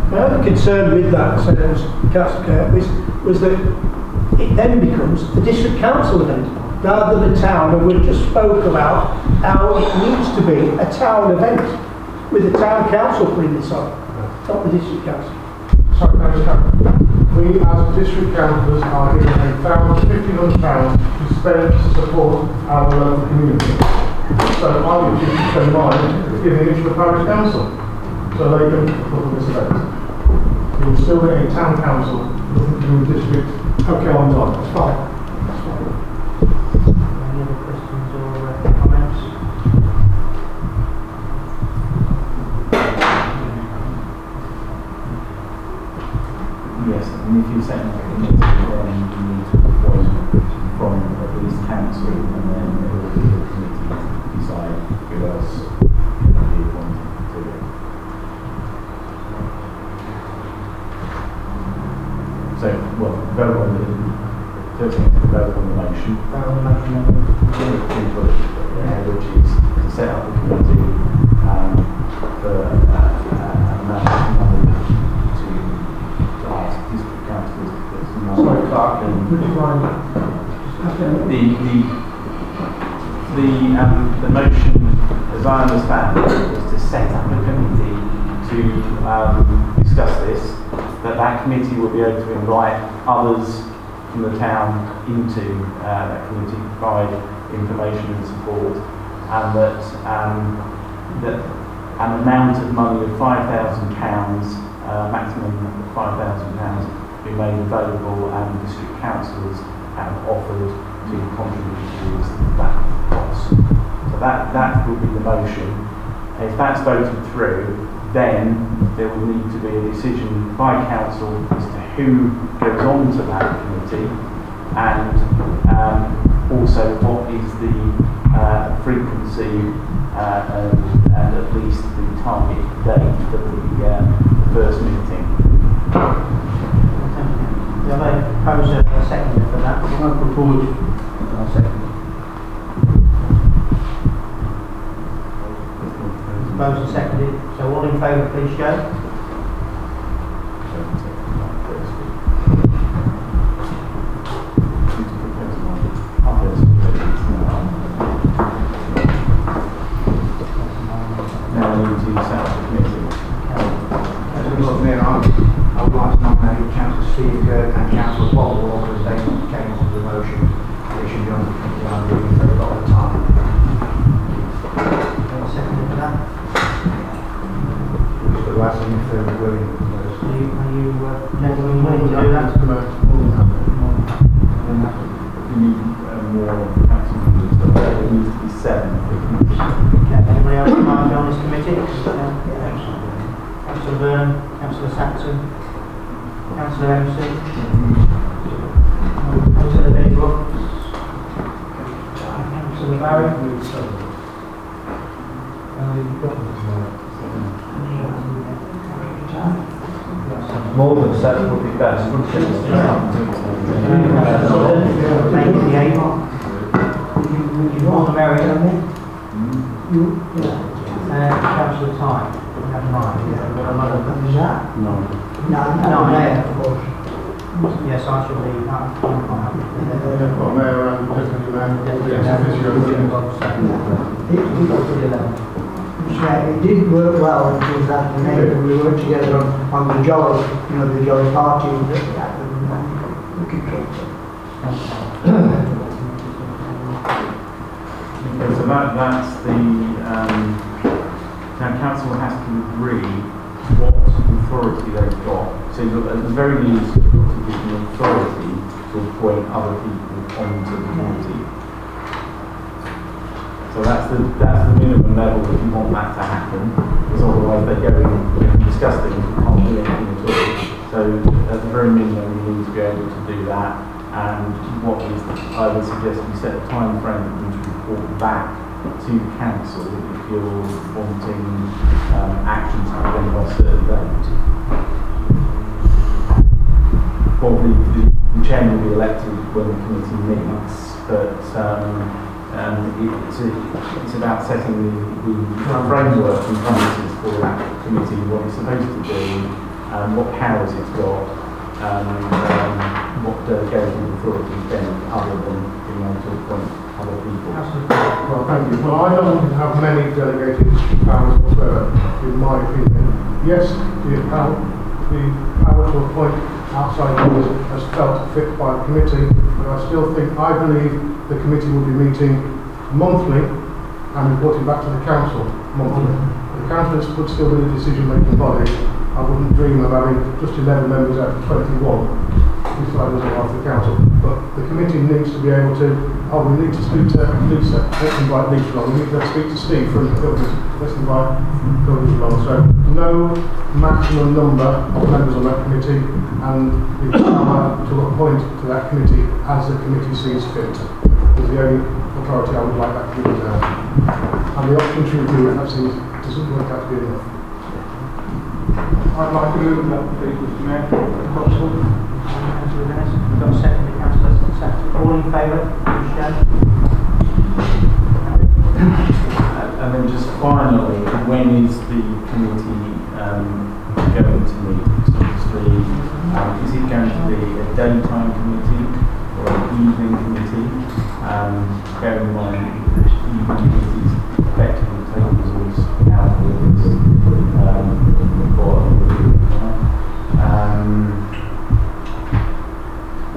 My only concern with that, so that was Councillor Kirk, was that it then becomes a district council event rather than a town, and we just spoke about how it needs to be a town event with the town council putting this on, not the district council. Sorry, we as district councillors are given £1,500 to spend to support our local community. So I would just spend mine giving it to the parish council so they can put on this event. You will still get a town council looking to do a district. Okay, on top. That's fine. That's fine. Any other questions or comments? Yes, and if you say that you need to appoint from at least council, and then it will be the committee to decide who else can be appointed to it. So, well, vote on the 13th to vote on the motion. Which is to set up the committee for to ask district councillors. Sorry, Clark. The motion, as I understand it, was to set up a committee to discuss this, that committee will be able to invite others from the town into that committee, provide information and support, and that an amount of money of £5,000, maximum of £5,000, be made available, and district councillors have offered to contribute towards that cost. So that will be the motion. If that's voted through, then there will need to be a decision by council as to who goes on to that committee, and also what is the frequency and at least the target date for the first meeting. Do I propose a seconder for that? I propose. I'll second. Proposed and seconded. So all in favour, please show. I would like to nominate Councillor Steve Kirk and Councillor Bob Walker as they came onto the motion. They should be on the committee on reading for a lot of time. Seconded for that. Just to ask them if they're willing. Are you gentlemen willing to do that? We need more council members, but there needs to be 7. Anybody else like to be on this committee? Councillor Burnham, Councillor Saxon, Councillor Emerson, Councillor Bedrock, Councillor Barry. More than 7 would be best, wouldn't it? Maybe the 8. More the merrier. Councillor Ty. Yes, I shall be. It didn't work well until that when we worked together on the Jolly, the Jolly party. So that's the town council has to agree what authority they've got. So at the very least, you've got to give them authority to appoint other people onto the committee. So that's the minimum level if you want that to happen, because otherwise they go and discuss things and can't do anything at all. So at the very minimum you need to be able to do that, and what is, I would suggest we set a time frame that we report back to council if you're wanting action to be done by a certain date. Well, the chairman will be elected when the committee meets, but it's about setting the framework and parameters for that committee, what it's supposed to do, what powers it's got, what delegation authorities then other than being able to appoint other people. Well, thank you. Well, I don't have many delegated powers whatsoever, in my opinion. Yes, the power to appoint outside members has felt fit by the committee, but I believe the committee will be meeting monthly and reporting back to the council monthly. The council would still be the decision-making body. I wouldn't dream of having just 11 members out of 21 deciding on behalf of the council. But the committee needs to be able to, we need to speak to Lisa, let's invite Lisa along. We need to speak to Steve from Builders, let's invite Builders along. So no maximum number of members on that committee, and the power to appoint to that committee as the committee sees fit is the only authority I would like that committee to have. And the option to review it, that seems, doesn't work out to be enough. I'd like to move that, please, Mr. Mayor, if possible. We've got a second, Councillor Saxon. All in favour, please show. And then just finally, when is the committee going to meet? So obviously, is it going to be a daytime committee, bear in mind that even if it is effectively taking resource out of this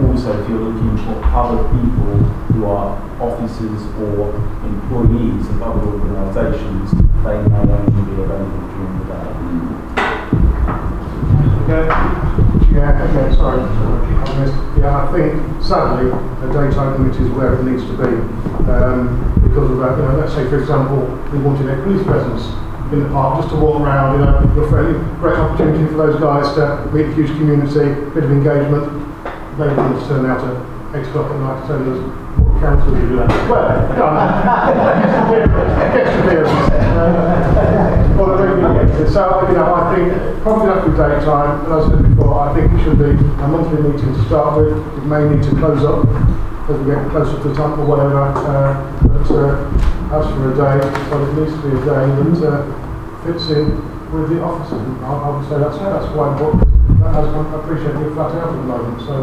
also, if you're looking for other people who are officers or employees of other organisations, they may only be available during the day. Sorry. I think sadly the daytime committee is where it needs to be because of that. Let's say for example we wanted a police presence in the park just to walk around. You're fairly great opportunity for those guys to meet the huge community, bit of engagement. They want to turn out at 8 o'clock at night to tell us what council do that. Well, so I think probably have to be daytime, and as I said before, I think it should be a monthly meeting to start with. It may need to close up as we get closer to the time or whatever, but as for a day, well, it needs to be a day that fits in with the officers. I would say that's quite important. I appreciate you flat out at the moment, so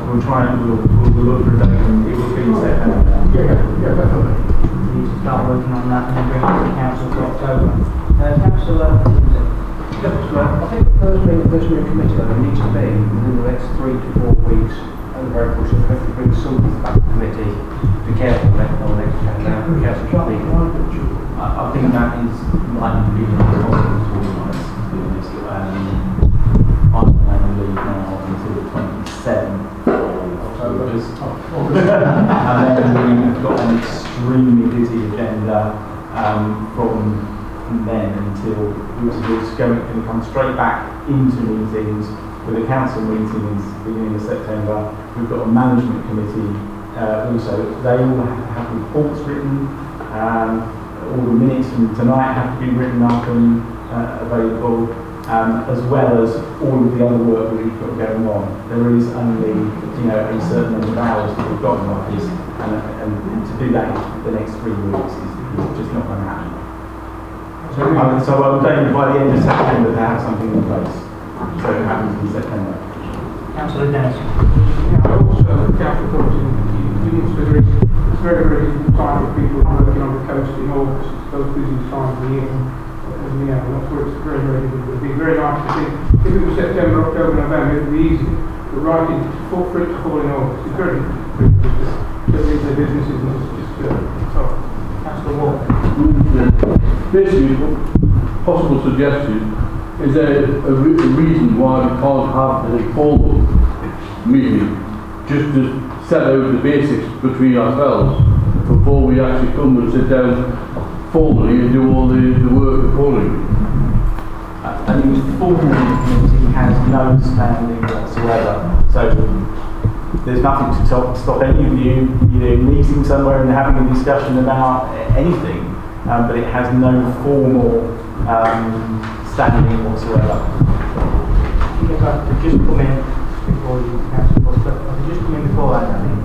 we'll try and we'll look for a date and it will be in September. Yeah, definitely. We need to start working on that and then bring it to the council for October. Councillor, I think the first thing that this new committee needs to be within the next 3 to 4 weeks, and very push it, hopefully bring something back to the committee to be careful about the next council meeting. I think that is likely to be impossible to organise, to be honest. I'm on annual leave now until the 27th of August. And then we've got an extremely busy agenda from then until it's going to come straight back into meetings with the council meetings beginning of September. We've got a management committee also. They all have to have reports written. All the minutes from tonight have to be written up and available, as well as all of the other work that we've got going on. There is only a certain number of hours that we've got in office, and to do that in the next 3 weeks is just not going to happen. So I'm aiming by the end of September to have something in place, so it happens in September. Councillor Dennis. I also council thought it's very, very difficult time for people working on the coast in August. It's those busy times of the year. That's where it's very, very difficult. It would be very nice to see if it was September, October, November, it would be easy. But for it to fall in August, it's very difficult to leave their businesses and just Councillor Walker. Basically, possible suggestion, is there a reason why we can't have a formal meeting just to set out the basics between ourselves before we actually come and sit down formally and do all the work accordingly? I think the formal committee has no standing whatsoever, so there's nothing to stop any of you meeting somewhere and having a discussion about anything, but it has no formal standing whatsoever. If I could just come in before you council, but I could just come in before that, I think.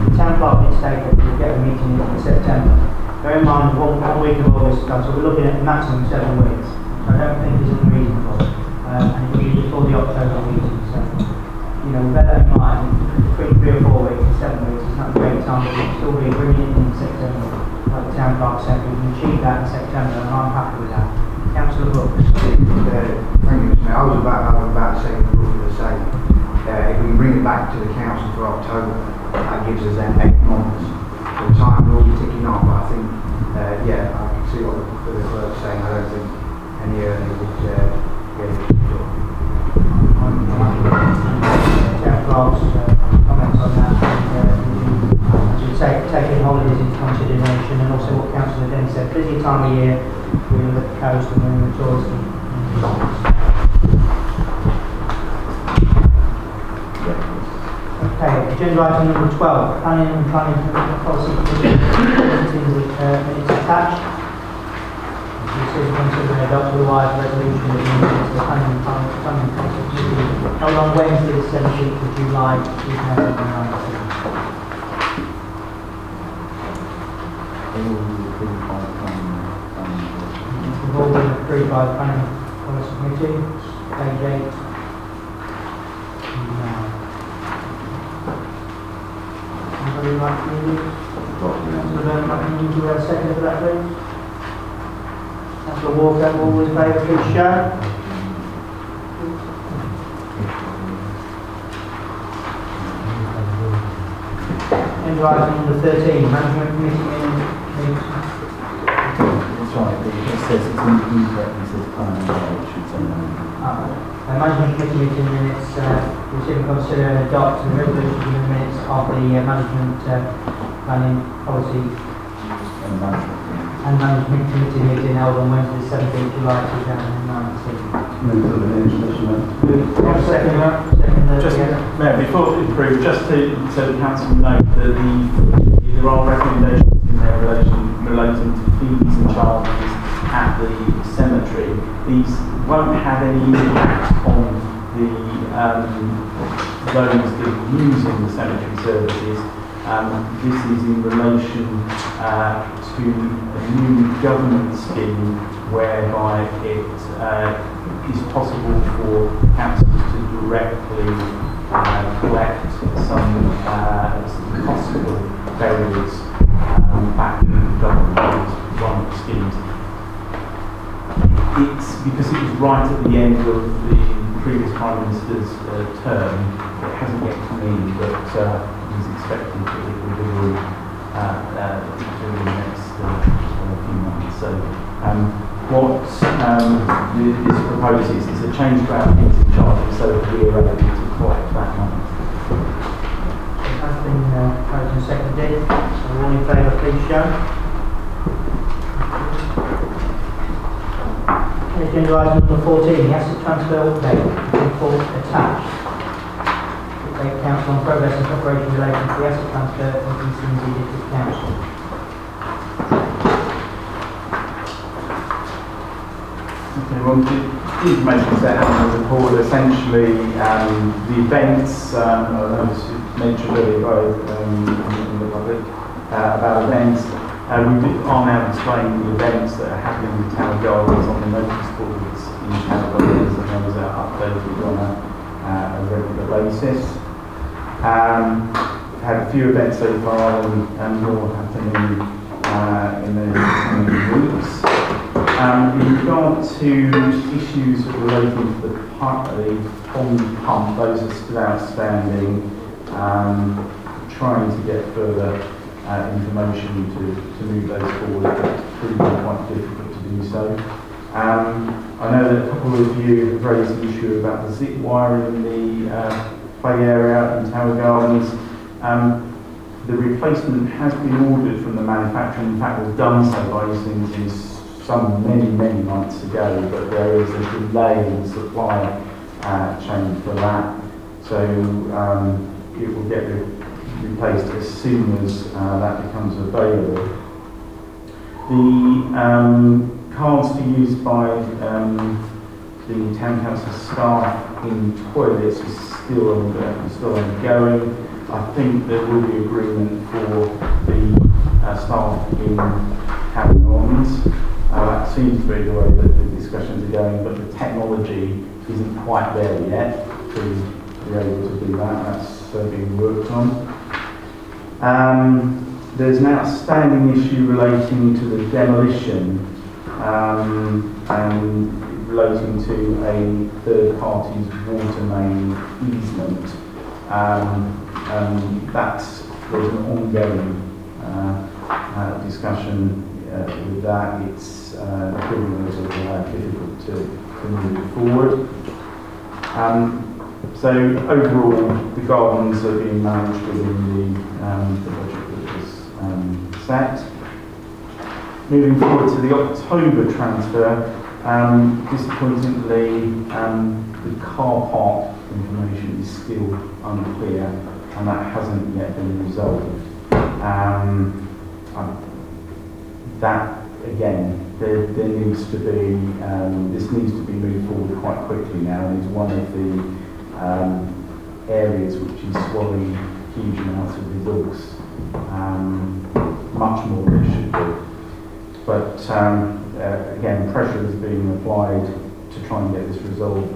The town clerk did state that we'll get a meeting in September. Bear in mind, one week of August, so we're looking at a maximum 7 weeks. So I don't think this is unreasonable. And it will be before the October meeting. So, bear that in mind, between 3 or 4 weeks and 7 weeks is not a great time, but we'll still be bringing it in September. Like the town clerk said, we can achieve that in September, and I'm happy with that. Councillor Brooks. Thank you, Mr. Mayor. I was about to say roughly the same. If we can bring it back to the council for October, that gives us then 8 months. So the time will be ticking on, but I think, I can see what the clerk's saying. I don't think any earlier would get it done. Town clerk's comments on that. As you say, taking holidays into consideration, and also what Councillor Dennis said, busy time of year, we're at the coast and we're in the tourism. Okay, agenda item number 12, planning and policy minutes attached. This is considered an adopt a revised resolution that means the planning and policy committee held on Wednesday the 17th of July 2019. It's all been approved by the planning and policy committee, page 8. Anybody like to read it? Do we have a second for that, please? Councillor Walker, all in favour, please show. Agenda item number 13, Management Committee minutes. That's right, it says it's incorrect, it says planning, it should say Management Committee meeting minutes, receive and consider and adopt the resolutions in the minutes of the Management Planning Policy and Management Committee meeting held on Wednesday 17th July 2019. Mayor, before it approves, just to so the council note that there are recommendations in there relating to fees and charges at the cemetery. These won't have any impact on those that are using the cemetery services. This is in relation to a new government scheme whereby it is possible for councils to directly collect some costly burials back in the government. One of the schemes. It's because it was right at the end of the previous Prime Minister's term. It hasn't yet come in, but he's expecting that it will be in the next few months. So what this proposes is a change to our meeting charges so that we are able to collect that money. It has been proposed and seconded. All in favour, please show. Agenda item number 14, the asset transfer update, report attached. Update council on progress and preparation relating to the asset transfer of the Skegness District Council. Okay, well, the information set out in the report, essentially the events, as mentioned earlier in the public, about events. We are now displaying the events that are happening in Tower Gardens on the notice boards in Tower Gardens, and those are updated on a regular basis. We've had a few events so far and more happening in the coming weeks. In regard to issues relating to the pond pump, those are still outstanding. Trying to get further information to move those forward, but it's proving quite difficult to do so. I know that a couple of you have raised the issue about the zip wire in the play area in Tower Gardens. The replacement has been ordered from the manufacturer, in fact was done so by using many months ago, but there is a delay in the supply chain for that. So it will get replaced as soon as that becomes available. The cards to use by the town council staff in toilets is still ongoing. I think there will be agreement for the staff in Tower Gardens. That seems to be the way that the discussions are going, but the technology isn't quite there yet to be able to do that. That's being worked on. There's an outstanding issue relating to the demolition and relating to a third party's water main easement. There's an ongoing discussion with that. It's proving a little difficult to move forward. So overall, the gardens are being managed within the budget that was set. Moving forward to the October transfer, disappointingly, the car park information is still unclear, and that hasn't yet been resolved. That again, there needs to be this needs to be moved forward quite quickly now, and is one of the areas which is swallowing huge amounts of resource, much more than it should do. But again, pressure is being applied to try and get this resolved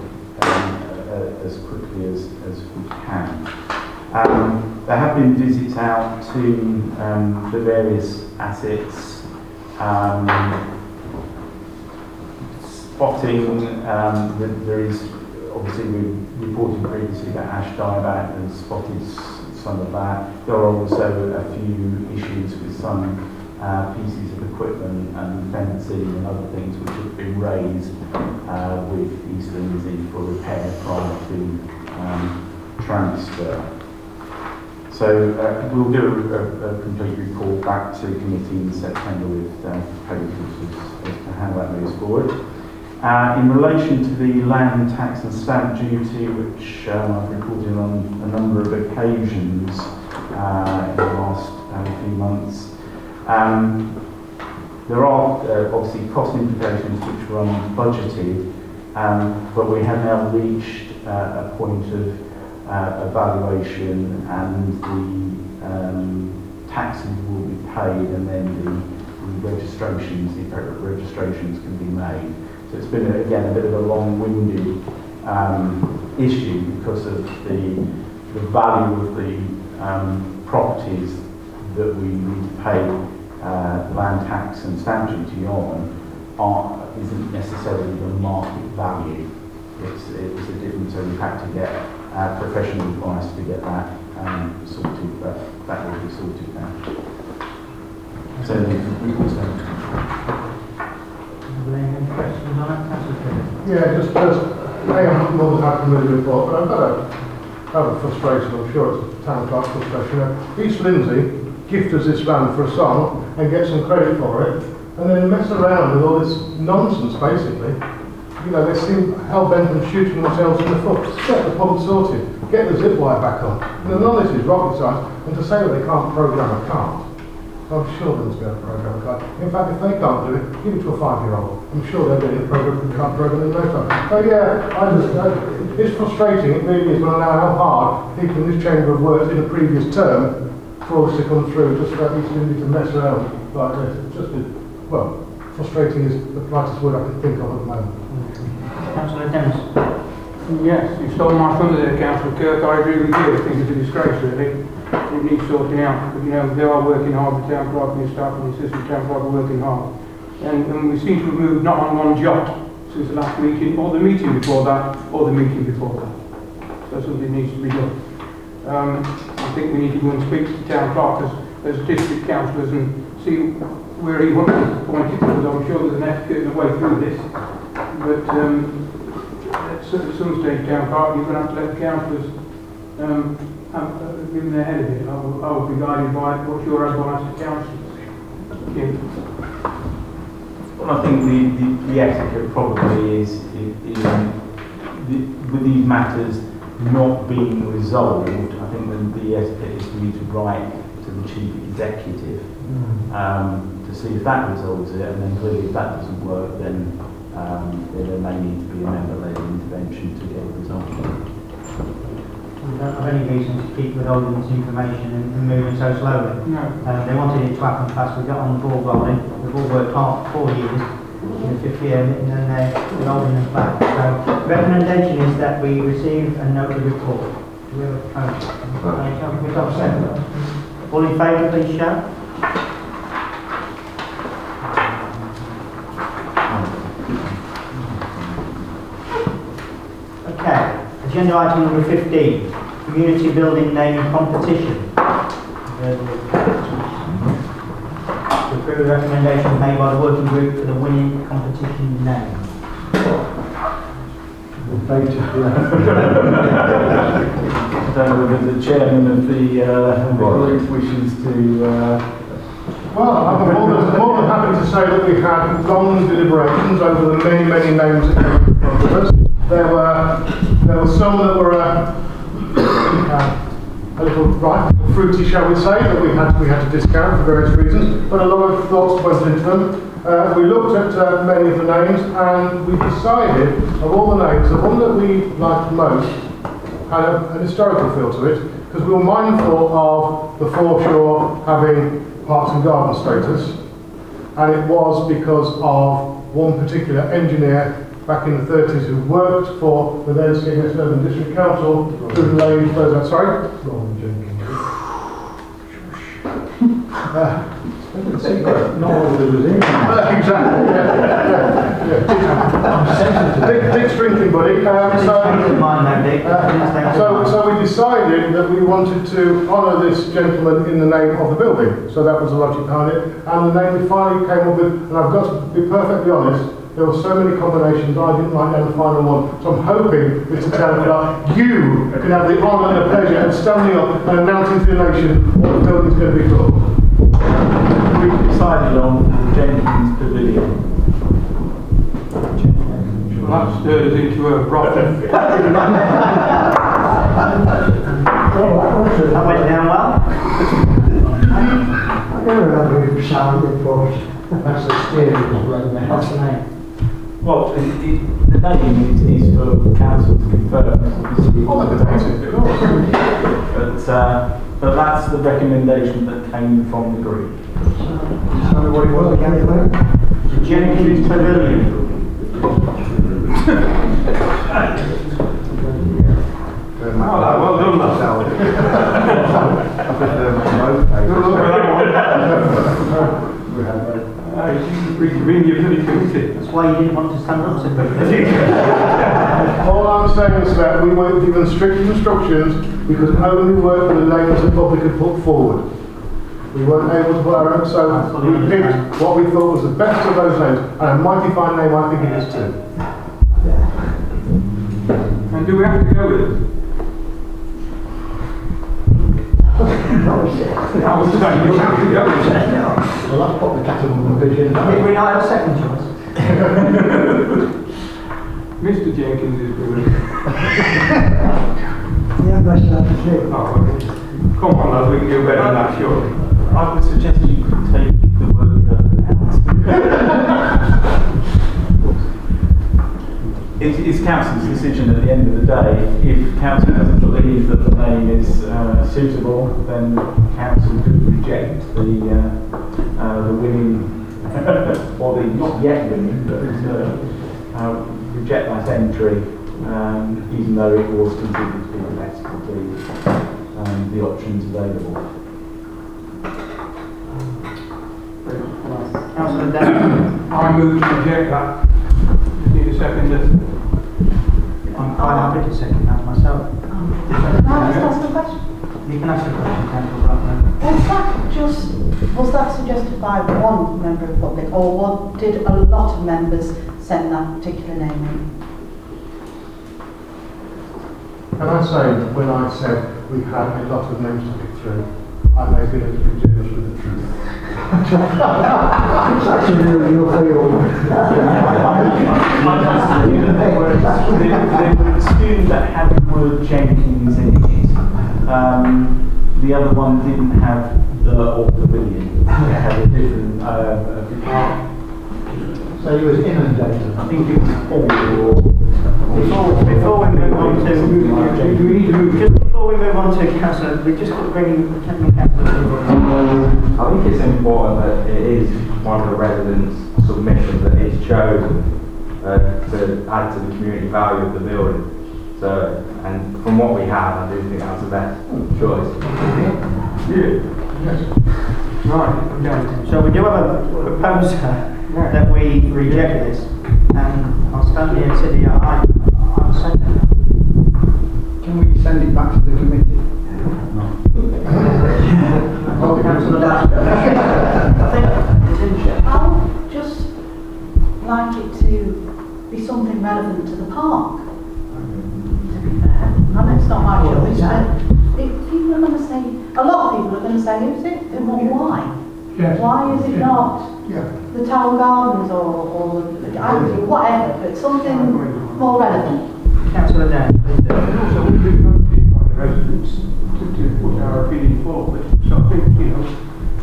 as quickly as we can. there have been visits out to the various assets, spotting that there is, obviously we reported previously that ash dieback has spotted some of that. There are also a few issues with some pieces of equipment and fencing and other things which have been raised with East Lindsey for repair prior to transfer. So we'll do a complete report back to committee in September with proposals as to how that moves forward. In relation to the land tax and stamp duty, which I've reported on a number of occasions in the last few months, there are obviously cost implications which were unbudgeted, but we have now reached a point of evaluation, and the taxes will be paid, and then the registrations, the appropriate registrations can be made. So it's been, again, a bit of a long-winded issue because of the value of the properties that we need to pay land tax and stamp duty on isn't necessarily the market value. It's a difference, so we've had to get professional advice to get that sorted, but that will be sorted now. So Any questions on that, Councillor? Yeah, just I'm more than happy to move the report, but I've got a frustration, I'm sure it's a town clerk frustration. East Lindsey gift us this land for a song and get some credit for it, and then mess around with all this nonsense, basically. You know, they seem hell-bent on shooting themselves in the foot. Get the pump sorted, get the zip wire back on. And none of this is rocket science, and to say that they can't program a car, I'm sure they'll be able to program a car. In fact, if they can't do it, give it to a 5-year-old. I'm sure they're doing the program and can't program in no time. So yeah, I understand. It's frustrating, it really is, when I know how hard people in this chamber have worked in a previous term for us to come through, just about East Lindsey to mess around like this. It's just, well, frustrating is the politest word I can think of at the moment. Councillor Dennis. Yes, you stole my thunder there, Councillor Kirk. I agree with you. I think it's a disgrace, really. It needs sorting out. But, you know, they are working hard. The town clerk and his staff and the assistant town clerk are working hard. And we seem to have moved not on one jot since the last meeting, or the meeting before that, or the meeting before that. So something needs to be done. I think we need to go and speak to the town clerk as district councillors and see where he wants to point it, because I'm sure there's an etiquette and a way through this. But at some stage, town clerk, you're going to have to let the councillors give them their head a bit. I will be guided by what's your advice to councillors. Well, I think the etiquette probably is with these matters not being resolved. I think the etiquette is for you to write to the chief executive to see if that resolves it, and then clearly if that doesn't work, then there may need to be a member-led intervention to get it resolved. We don't have any reason to keep withholding this information and moving so slowly. No. They wanted it to happen fast. We got on the ball rolling. We've all worked hard for 4 years. In the 5th year, and then they're holding us back. So the recommendation is that we receive and note the report. Do we have a motion? We've got a second. All in favour, please shout. Okay, agenda item number 15, community building naming competition. To approve the recommendation made by the working group for the winning competition name. I don't know whether the chairman of the group wishes to... Well, I'm more than happy to say that we had long deliberations over the many names that came in front of us. There were some that were a little fruity, shall we say, that we had to discount for various reasons, but a lot of thoughts went into them. We looked at many of the names, and we decided, of all the names, the one that we liked most had an historical feel to it, because we were mindful of the foreshore having Parks and Garden status, and it was because of one particular engineer back in the 30s who worked for the then Skegness Urban District Council, who laid those out. Sorry? Secret. Not all of it was in. Exactly. Dick's drinking, buddy. So we decided that we wanted to honour this gentleman in the name of the building. So that was the logic behind it. And the name we finally came up with, and I've got to be perfectly honest, there were so many combinations I didn't like down the final one. So I'm hoping, Mr. Town Clerk, you can have the honour and the pleasure of standing up and announcing to the nation what the building's going to be called. We've decided on Jenkins Pavilion. Well, that stirred us into a broth. That went down well. I don't remember who sounded for it. That's the steering wheel. What's the name? Well, the name is for council to confirm. But that's the recommendation that came from the group. So what it was again, Jenkins Pavilion. Well done, reconvene your bloody committee. That's why you didn't want to stand up to All I'm saying is that we weren't given strict instructions because only work with the names the public had put forward. We weren't able to put our own, so we picked what we thought was the best of those names, and a mighty fine name I think it is too. And do we have to go with it? I was saying you have to go with it. Well, that's what the category vision. Did we not have a second choice? Mr. Jenkins is brilliant. Yeah, that's not the thing. Oh, come on, lads, we can do better than that, surely. I would suggest you could take the word out. It's council's decision at the end of the day. If council doesn't believe that the name is suitable, then council could reject the winning, or the not yet winning, but reject that entry, even though it was considered to be the best of the options available. Councillor Dennis. I move to reject that. Just need a second. I'm quite happy to second that myself. Can I just ask a question? You can ask a question, Councillor Blackman. Was that suggested by one member of the public, or did a lot of members send that particular name in? Can I say, when I said we had a lot of names to pick through, I may have been a little generous with the truth. It's actually your feel. They would assume that had the word Jenkins in it. The other one didn't have the or pavilion. It had a different So you was inundated. I think it was all. Before we move on to, before we move on to Councillor, we just bring Councillor. I think it's important that it is one of the residents' submissions that is chosen to add to the community value of the building. So, and from what we have, I do think that's the best choice. Yeah. Yes. Right. Okay. So we do have a proposer that we reject this, and I'll stand here and say, I'm second. Can we send it back to the committee? Councillor Dash. I would just like it to be something relevant to the park. To be fair, I know it's not my choice, but people are going to say, a lot of people are going to say, who's it? And why? Yes. Why is it not the town gardens or whatever, but something more relevant? Councillor Dash. Also, we've been voted by the residents to put our opinion forward. So I think,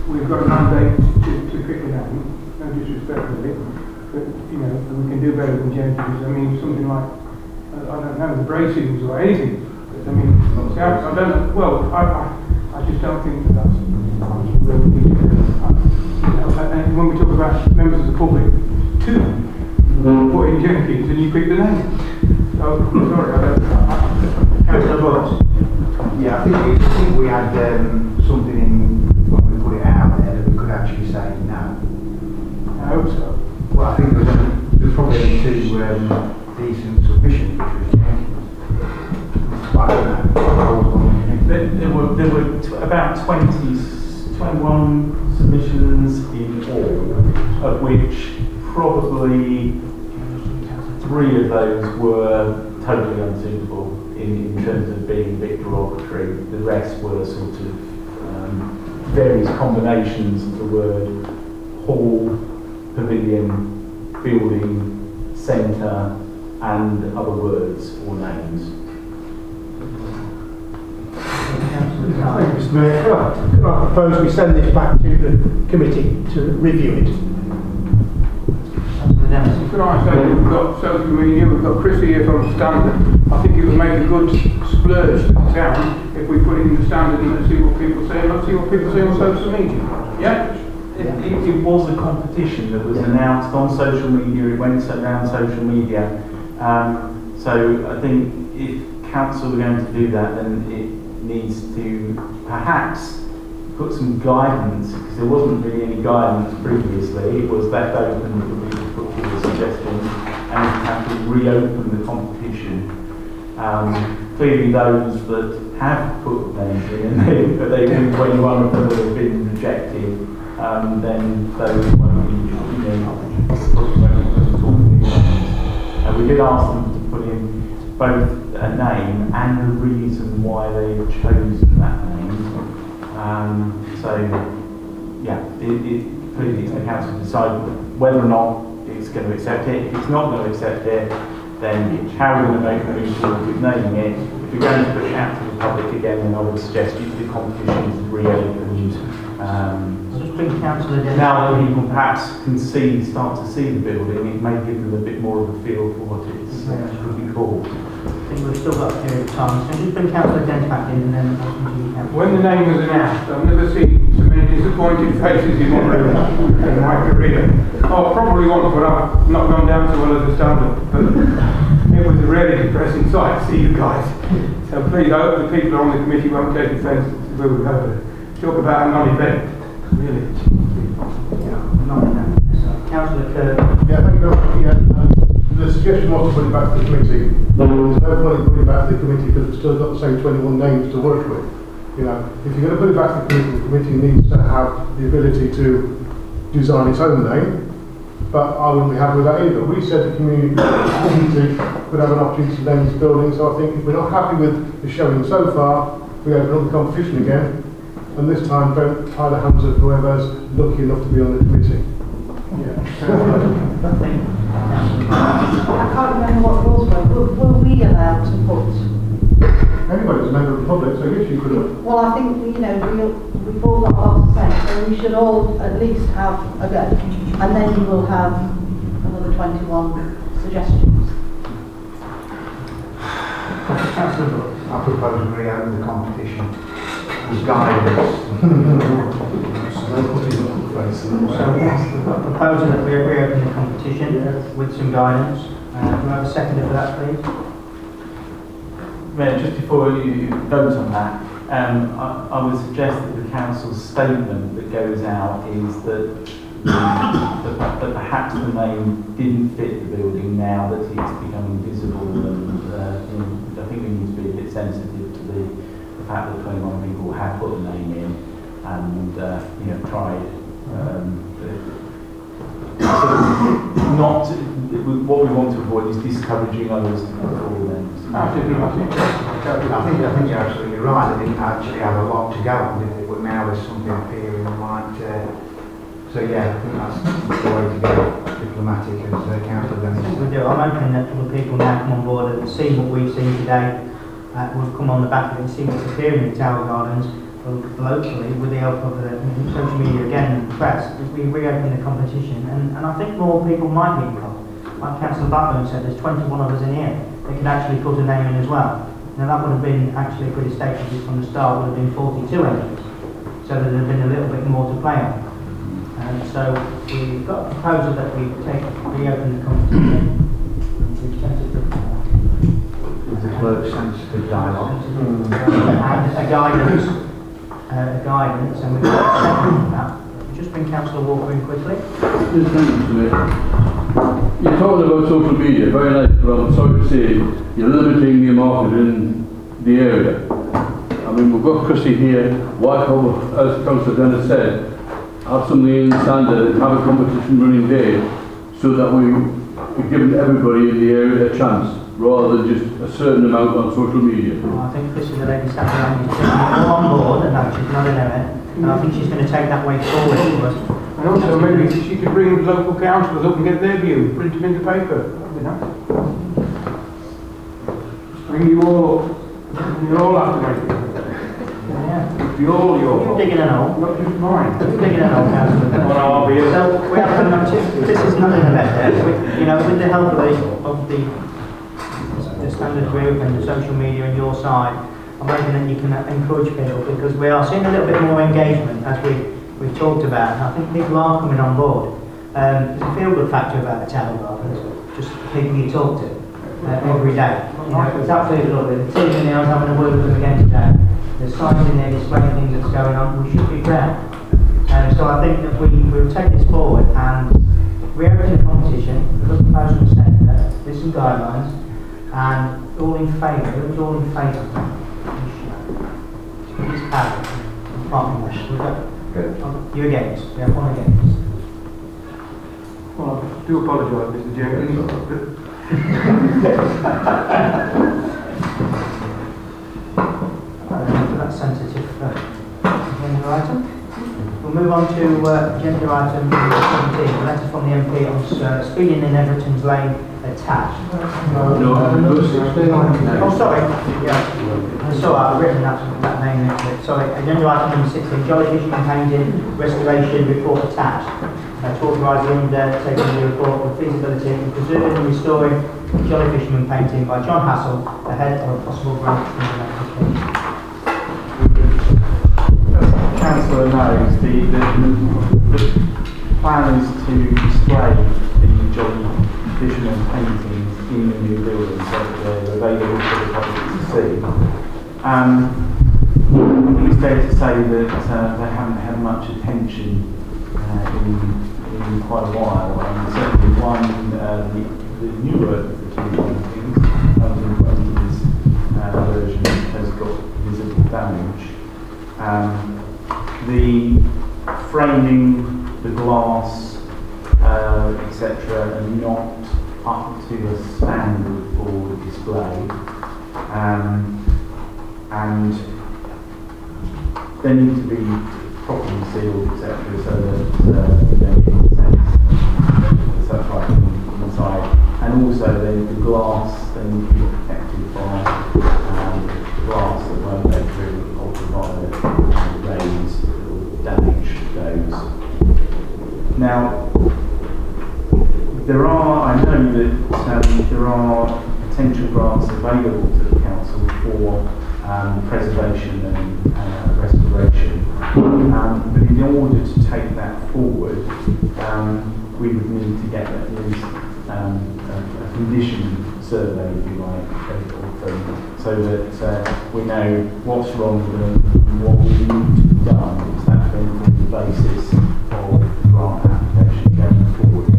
we've got a mandate to pick a name, no disrespect with it, but, we can do better than Jenkins. I mean, something like, I don't know, the bracings or anything. But, I mean, I don't know, well, I just don't think that that's really and when we talk about members of the public, two put in Jenkins and you pick the name. So, sorry, I don't know. Councillor Brooks. Yeah, I think we had something in when we put it out there There were about 21 submissions in all, of which probably 3 of those were totally unsuitable in terms of being a bit derogatory. The rest were sort of various combinations of the word hall, pavilion, building, centre, and other words or names. Thank you, Mr. Mayor. Could I propose we send this back to the committee to review it? Could I say we've got social media, we've got Chris here from Standard. I think it would make a good splurge to the town if we put it in the Standard and let's see what people say, and let's see what people say on social media. Yeah? It was a competition that was announced on social media, it went around social media. So I think if council are going to do that, then it needs to perhaps put some guidance, because there wasn't really any guidance previously. It was left open for people to put forward suggestions, and we have to reopen the competition. Clearly those that have put names in, but they think when one of them have been rejected, then those won't be talking. We did ask them to put in both a name and the reason why they've chosen that name. Clearly it's the council to decide whether or not it's going to accept it. If it's not going to accept it, then how we're going to make the move forward with naming it. If we're going to put it out to the public again, then I would suggest the competition is reopened. Now that people perhaps can start to see the building, it may give them a bit more of a feel for what it's could be called. I think we've still got a period of time, so just bring Councillor Dent back in and then when the name was announced, I've never seen so many disappointed faces in one room in my career. Oh, probably once, but I've not gone down so well as a Standard. But it was a really depressing sight to see you guys. So please, I hope the people on the committee won't take offence to where we have to talk about a non-event. Really. Councillor Kerr. Yeah, thank you very much. The suggestion was to put it back to the committee. There's no point in putting it back to the committee because we've still got the same 21 names to work with. You know, if you're going to put it back to the committee needs to have the ability to design its own name. But I wouldn't be happy with that either. We said the community could have an opportunity to name this building, so I think if we're not happy with the showing so far, we open up the competition again, and this time don't tie the hands of whoever's lucky enough to be on the committee. I can't remember what rules were we allowed to put? Anybody's a member of the public, so yes, you could have. Well, I think, we've all got a lot to say, so we should all at least have a go, and then you will have another 21 suggestions. I propose we reopen the competition with guidance. So we've got a proposal that we reopen the competition with some guidance. Do we have a seconder for that, please? Mayor, just before you vote on that, I would suggest that the council's statement that goes out is that perhaps the name didn't fit the building now that it's becoming visible, and I think we need to be a bit sensitive to the fact that 21 people have put the name in and tried. What we want to avoid is discouraging others to put all names. I think you're absolutely right. They didn't actually have a lot to go on, did they? But now there's something appearing like. So yeah, I think that's the way to go. Diplomatic as council That's what we do. I'm hoping that other people now come on board and see what we've seen today. Will come on the back of it and see what's appearing in Tower Gardens locally with the help of the social media again and the press. We reopen the competition, and I think more people might be involved. Like Councillor Blackburn said, there's 21 of us in here that could actually put a name in as well. Now that would have been actually a good estate from the start, would have been 42 entries. So there would have been a little bit more to play on. So we've got a proposal that we reopen the competition. With the clerk's sensitive dialogue. And a guidance, and we've got a second for that. Just bring Councillor Walker in quickly. Yes, thank you, Mr. Mayor. You're talking about social media, very nice, but I'm sorry to say you're limiting your marketing the area. I mean, we've got Chrissy here, Whitehall, as Councillor Dennis said, have something in the standard and have a competition running day so that we're giving everybody in the area a chance rather than just a certain amount on social media. Well, I think Chris is the lady standing around is all on board, and no, she's not in there, and I think she's going to take that way forward for us. And also maybe she could bring local councillors up and get their view, print them in the paper, you know. Bring you all up, you all have to make it. Yeah. Be all your fault. Digging an hole. Not just mine. Digging an hole, Councillor. Well, I'll be here. So we have to notice, this is not in the letter, you know, with the help of the standard group and the social media on your side, I'm hoping that you can encourage people, because we are seeing a little bit more engagement as we've talked about, and I think people are coming on board. There's a feel-good factor about the town gardens, just people you talk to every day. You know, it's absolutely lovely. The team in there, I was having a word with them again today. There's signs in there displaying things that's going on. We should be proud. So I think that we'll take this forward and reopen the competition, look at the motion centre, there's some guidelines, and all in favour. Who's all in favour? It's Harry. You against? We have one against. Well, I do apologise, Mr. Jenkins. That's sensitive agenda item. We'll move on to agenda item 17, a letter from the MP on speeding in Everton's Lane attached. Oh, sorry. Yeah. I saw I've written that name next to it. Sorry. Agenda item number 16, Jolly Fishing and Painting Restoration Report attached. To authorise the undertaking of the report on feasibility of preserving and restoring Jolly Fisherman painting by John Hassel ahead of a possible grant from the application. Councillor knows the plan is to display the Jolly Fisherman paintings in the new building so that they're available for the public to see. I think it's fair to say that they haven't had much attention in quite a while, and certainly the newer of the two paintings, version has got visible damage. The framing, the glass, etc., are not up to a standard for display, and they need to be properly sealed, etc., so that you don't get sense such like inside. And also the glass, they need to be protected by glass that won't go through ultraviolet rays that will damage those. Now, I know that there are potential grants available to the council for preservation and restoration. But in order to take that forward, we would need to get at least a condition survey, if you like, so that we know what's wrong with them and what we need to be done, because that's going to be the basis of the grant application going forward.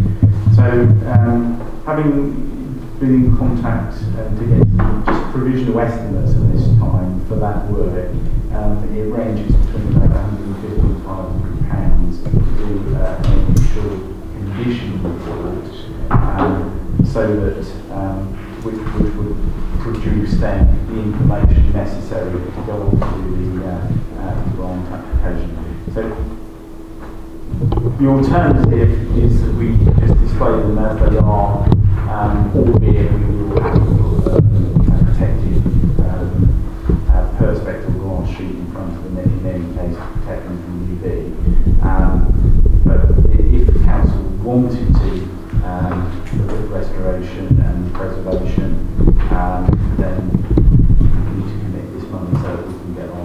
So, having been in contact to get just provisional estimates at this time for that work, it ranges between about £150 and £500 to do an initial condition report, so that which would produce then the information necessary to go on to the grant application. So the alternative is that we just display them as they are, albeit we will have a protected perspex glass sheet in front of them in any case to protect them from UV. But if the council wanted to look at restoration and preservation, then we need to commit this money so that we can get on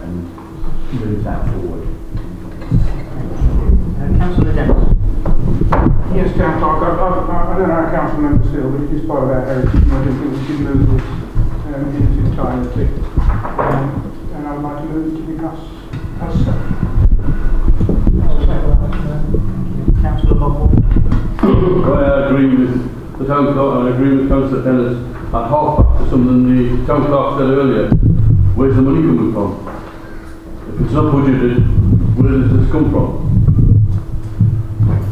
and move that forward. Councillor Dennis. Yes, Councillor, I don't know how council members feel, but it is part of our heritage, and I do think we should move this in its entirety. And I would like to move it to be passed. Councillor Buckle. I agree with the town clerk and I agree with Councillor Dennis. At 5:30 to something the town clerk said earlier. Where's the money coming from? If it's not budgeted, where does this come from?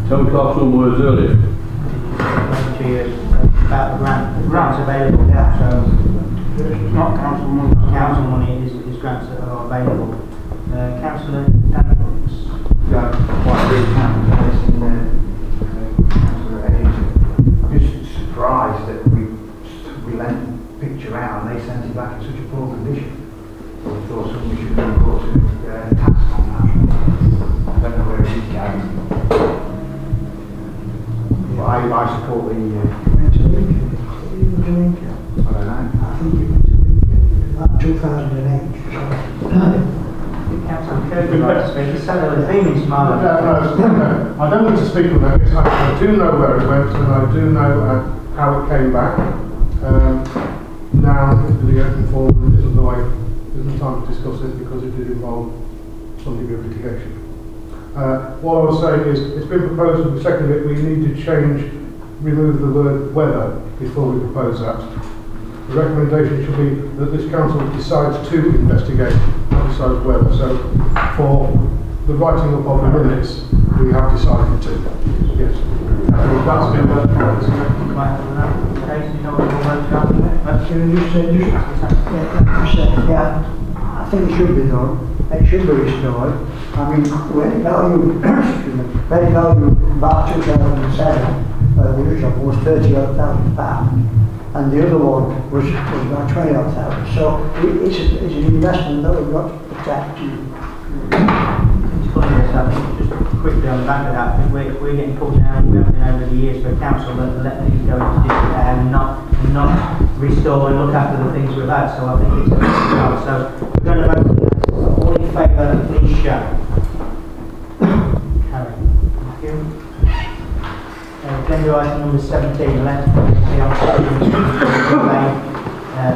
Town clerk's own words earlier. About the grants available, so It's not council money. council money is grants that are available. Councillor Dan Brooks. Yeah, quite a big council in Councillor Edington. I'm just surprised that we lent the picture out and they sent it back in such a poor condition. I thought somebody should be brought to task on that. I don't know where it is going. But I support the Went to Lincoln. I don't know. I think it went to Lincoln about 2008. Councillor Kirby would like to speak. He's sat there beaming, smiling. No, I don't want to speak on that. I do know where it went and I do know how it came back. Now, if the open forward isn't the way, isn't time to discuss it because it did involve some degree of litigation. What I was saying is, it's been proposed in the second bit, we need to remove the word whether before we propose that. The recommendation should be that this council decides to investigate, not decides whether. So, for the writing up of the minutes, we have decided to. Yes. That's been worked out. Yeah, I think it should be done. It should be restored. I mean, when value, very value about 2007, the original was £30,000, and the other one was about 20,000. So it's an investment that we've got to protect. Just quickly on the back of that, I think we're getting pulled down. We have been over the years for a council that let things go into disrepair and not restore and look after the things we've had. So I think it's a good job. So we're going to vote on this. All in favour, please show. Carry. Thank you. Agenda item number 17, letter from the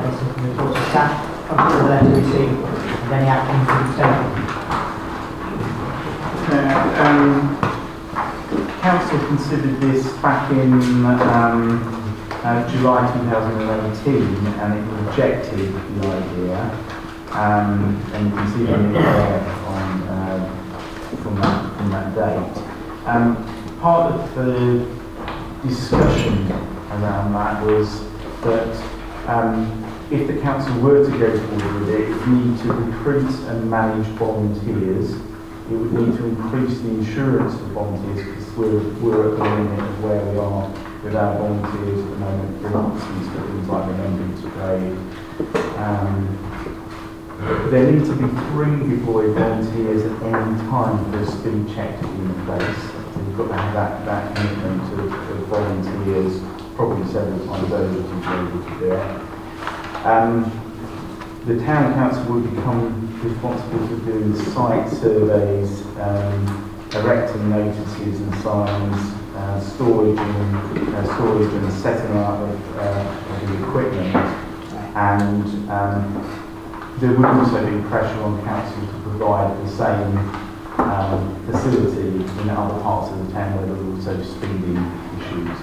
this is the reports of staff up to the letter received and any action to be taken. Council considered this back in July 2018 and it rejected the idea, and you can see it there from that date. Part of the discussion around that was that if the council were to go forward with it, it would need to recruit and manage volunteers. It would need to increase the insurance for volunteers because we're at the limit of where we are with our volunteers at the moment, for instance, for things like remembering to grade. There need to be 3 deployed volunteers at any time for a speed check to be in place. So you've got to have that commitment of volunteers probably several times over to be able to do it. The town council would become responsible for doing the site surveys, erecting notices and signs, storage and setting up of the equipment, and there would also be pressure on council to provide the same facility in other parts of the town where there are also speeding issues.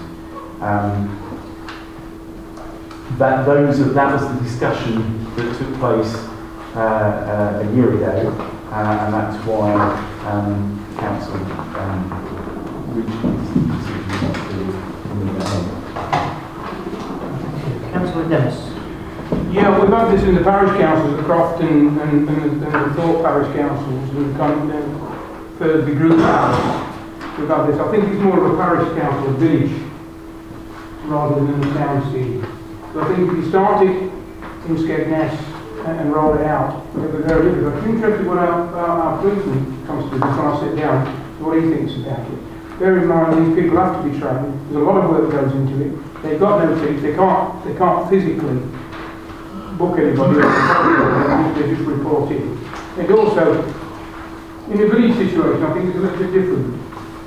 That was the discussion that took place a year ago, and that's why council reached the decision not to move ahead. Councillor Dennis. Yeah, we've had this in the parish councils, the Crofton and the Thorpe parish councils, we've gone further the group powers. We've had this. I think it's more of a parish council village rather than a town scheme. So I think if you start it in Skegness and roll it out, it'll be very difficult. I'm interested what our policeman comes to before I sit down, what he thinks about it. Bear in mind these people have to be trained. There's a lot of work goes into it. They've got no teeth. They can't physically book anybody. They just report it. And also, in a village situation, I think it's a little bit different.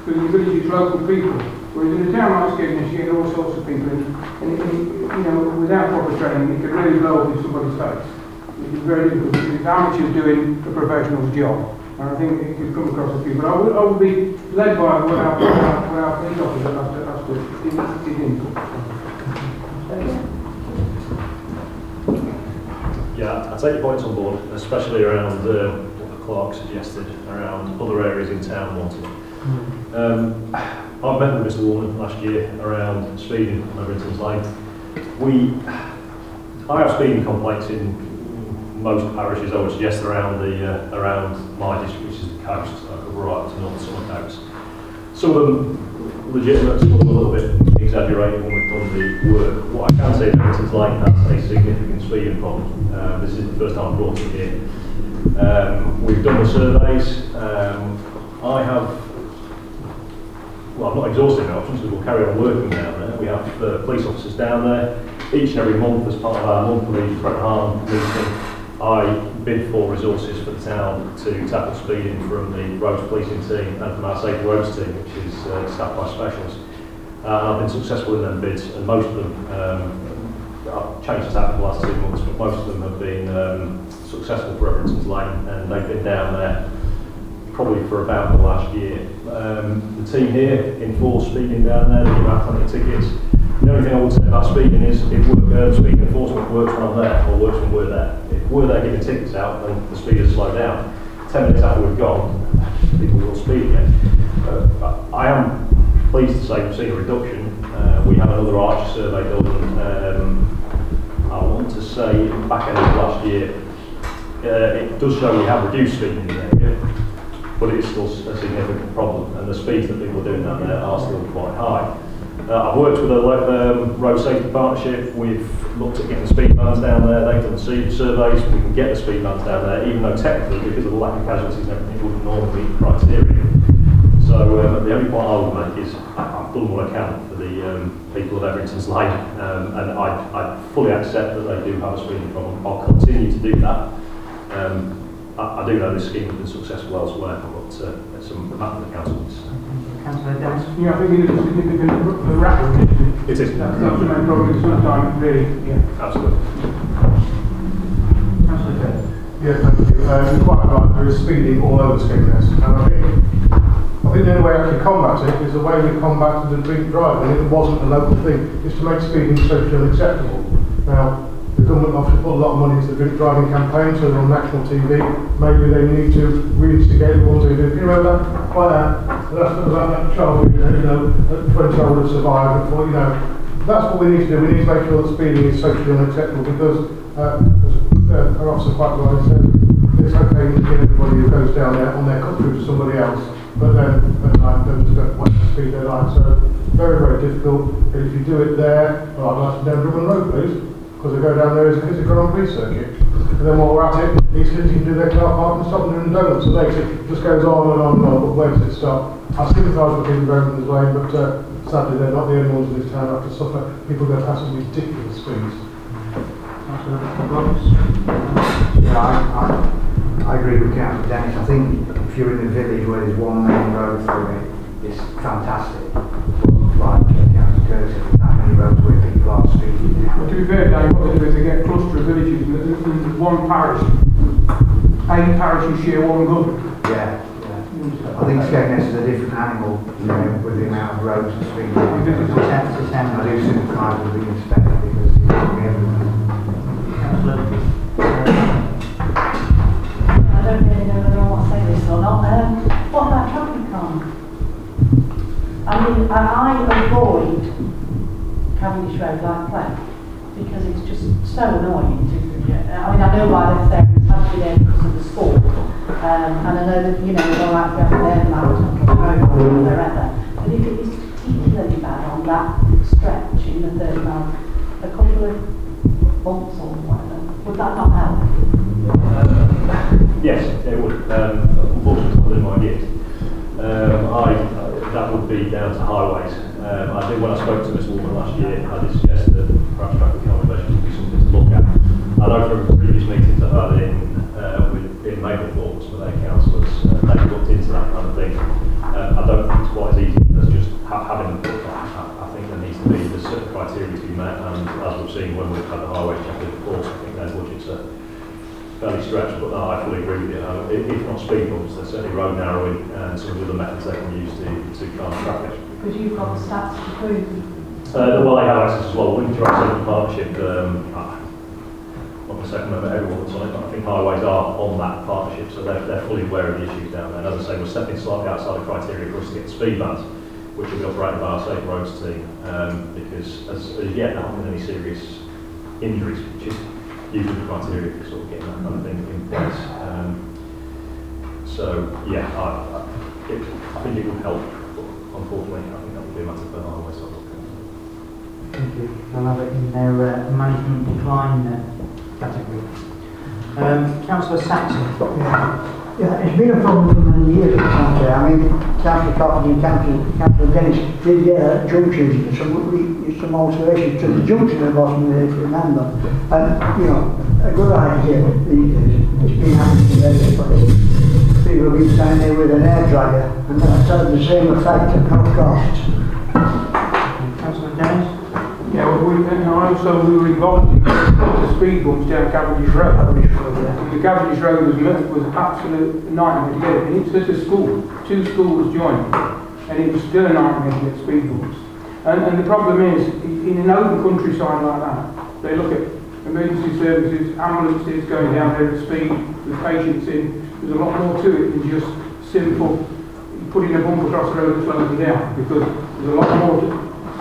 Because in the village it's local people. Whereas in a town like Skegness, you get all sorts of people, and without proper training, it could really blow up in somebody's face. It's very difficult because it's amateurs doing a professional's job. And I think it could come across as people. I would be led by what our police officer has to his input. Yeah, I take your points on board, especially around what the clerk suggested, around other areas in town wanting. I've met with Mr. Warman last year around speeding on Everington's Lane. I have speeding complaints in most parishes, I would suggest, around my district, which is the coast, right to North Summer Coast. Some of them legitimate, some of them a little bit exaggerated when we've done the work. What I can say is Everington's Lane has a significant speeding problem. This is the first time I've brought it here. We've done the surveys. I'm not exhausting the options, because we'll carry on working down there. We have police officers down there. Each and every month, as part of our monthly threat harm meeting, I bid for resources for the town to tackle speeding from the roads policing team and from our safe roads team, which is staffed by specialists. I've been successful in them bids, and most of them, I've changed the tack for the last 2 months, but most of them have been successful for Everington's Lane, and they've been down there probably for about the last year. The team here enforce speeding down there, they give out plenty of tickets. The only thing I would say about speeding is speed enforcement works when I'm there, or works when we're there. If we're there giving tickets out, then the speeders slow down. 10 minutes after we've gone, people will speed again. I am pleased to say we've seen a reduction. We had another Archer survey done, I want to say back end of last year. It does show we have reduced speeding in the area, but it's still a significant problem, and the speeds that people are doing down there are still quite high. I've worked with a road safety partnership. We've looked at getting speed bans down there. They've done surveys. We can get the speed bans down there, even though technically, because of the lack of casualties and everything, wouldn't normally meet the criteria. So the only point I would make is I've done what I can for the people of Everington's Lane, and I fully accept that they do have a speeding problem. I'll continue to do that. I do know this scheme has been successful elsewhere, but it's a matter of the council. Councillor Dennis? Yeah, I think it is a significant rapid. It is. That's the main problem, it's not time, really. Yeah. Absolutely. Councillor Dennis? Yeah, thank you. You're quite right, there is speeding all over Skegness, and I think the only way I can combat it is the way we combated the drink driving. It wasn't a local thing, is to make speeding socially unacceptable. Now, the government obviously put a lot of money into the drink driving campaign, so they're on national TV. Maybe they need to reinstigate the ones who do. Do you remember that? That's about that child who, at 20 old has survived. That's what we need to do. We need to make sure that speeding is socially unacceptable, because, as our officer quite rightly said, it's okay to get everybody who goes down there on their cut through to somebody else, but then just don't want to speed their life. So very, very difficult. And if you do it there, I'd like to down Drummond Road, please, because they go down there as a Grand Prix circuit. And then while we're at it, these kids can do their car park and stop doing donuts. So it just goes on and on and on, but where does it stop? I sympathise with people going this way, but sadly they're not the only ones in this town who have to suffer. People go past at ridiculous speeds. Yeah, I agree with Councillor Dennis. I think if you're in a village where there's one main road through it, it's fantastic. But like Councillor Curtis, there's that many roads where people are speeding. Well, to be fair, Dave, what they do is they get a cluster of villages, and there's one parish. 8 parishes share one government. Yeah. I think Skegness is a different animal, with the amount of roads and speed. I do sympathise with the inspector, because he's doing everything. I don't really know whether I want to say this or not. What about traffic calm? I mean, I avoid Cavendish Road like plague, because it's just so annoying to I know why they're there, it's had to be there because of the sport. And I know that, they're like going there and like wherever. But if it is particularly bad on that stretch in the 3rd mile, a couple of bumps or whatever, would that not help? Yes, it would. Unfortunately, it's not in my gift. That would be down to highways. I think when I spoke to Mr. Warman last year, I did suggest that perhaps traffic calming measures would be something to look at. I know from previous meetings I've had in Maplethorpe with their councillors, they've looked into that kind of thing. I don't think it's quite as easy as just having them put that. I think there needs to be certain criteria to be met, and as we've seen when we've had the highway chapter reports, I think their budgets are fairly stretched, but no, I fully agree with you. If not speed bumps, there's certainly road narrowing and some of the other methods they can use to calm traffic. Because you've got the stats to prove. Well, they have access as well. Lincolnshire Road Safety Partnership, not for a second moment everyone's on it, but I think highways are on that partnership, so they're fully aware of the issues down there. And as I say, we're stepping slightly outside the criteria for us to get speed bans, which will be operated by our Safe Roads team, because as yet there haven't been any serious injuries, which is usually the criteria for sort of getting that kind of thing in place. So yeah, I think it would help, but unfortunately I think that would be a matter for highways. Thank you. I'll have it in their management decline category. Councillor Saxon. Yeah, it's been a problem for many years, actually. I mean, Councillor Coffey and Councillor Dennis did get a junction, some alterations to the junction at the bottom there, if you remember. And, you know, a good idea these days. It's been happening in various places. People have been standing there with an air dryer, and that's had the same effect at no cost. Councillor Dennis? Yeah, well, we were involved in the speed bumps down Cavendish Road. The Cavendish Road was an absolute nightmare to get it. And it's just a school, 2 schools joined, and it was still a nightmare to get speed bumps. And the problem is, in an open countryside like that, they look at emergency services, ambulances going down there at speed, with patients in. There's a lot more to it than just simple putting a bump across the road and slowing them down, because there's a lot more to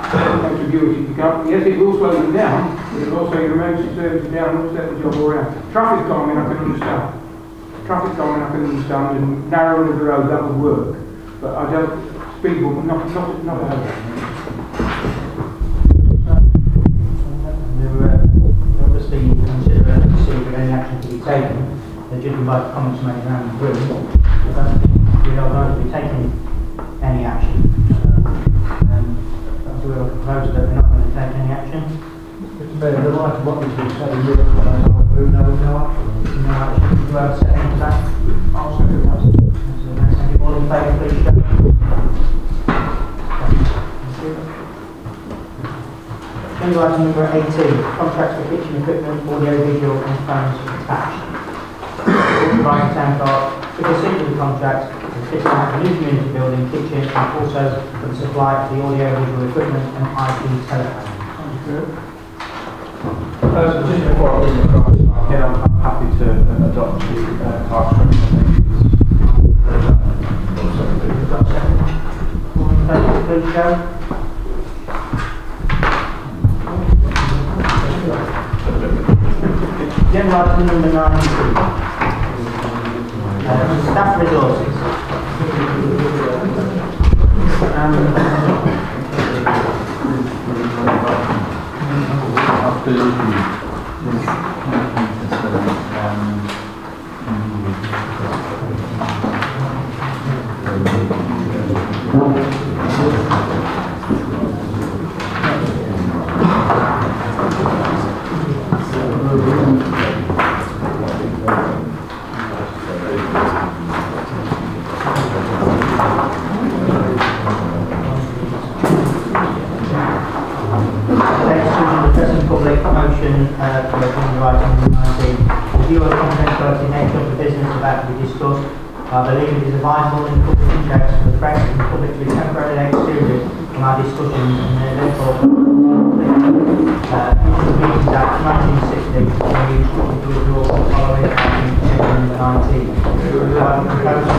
contributing. Yes, it will slow them down, but it'll also your emergency services down and upset the job all around. Traffic calming I can understand. Traffic calming I can understand, and narrowing of the road, that would work. But I don't, speed bump, not a help. Obviously you consider see if any action to be taken. They're judging by comments made around the room. I don't think we are going to be taking any action. We will propose that we're not going to take any action. Mr. Mayor, the light of what has been said in Europe, no action. No action. Do you have a second to that? I'll second that. Any more in favour, please show. Thank you. Agenda item number 18, contracts for kitchen equipment, audio, visual and phones attached. Providing town clerk to proceed with the contract for fitting out the new community building, kitchen and also for the supply of the audio, visual equipment and IP telephone. Just before I leave the cross, again, I'm happy to adopt the task recommendations. All in favour, please show. Agenda item number 19. Staff resources. I believe it is advisable in public interest for the press and the public to be temporarily excluded from our discussions and therefore Meetings Act 1960 when we instructed to withdraw following item number 19. I propose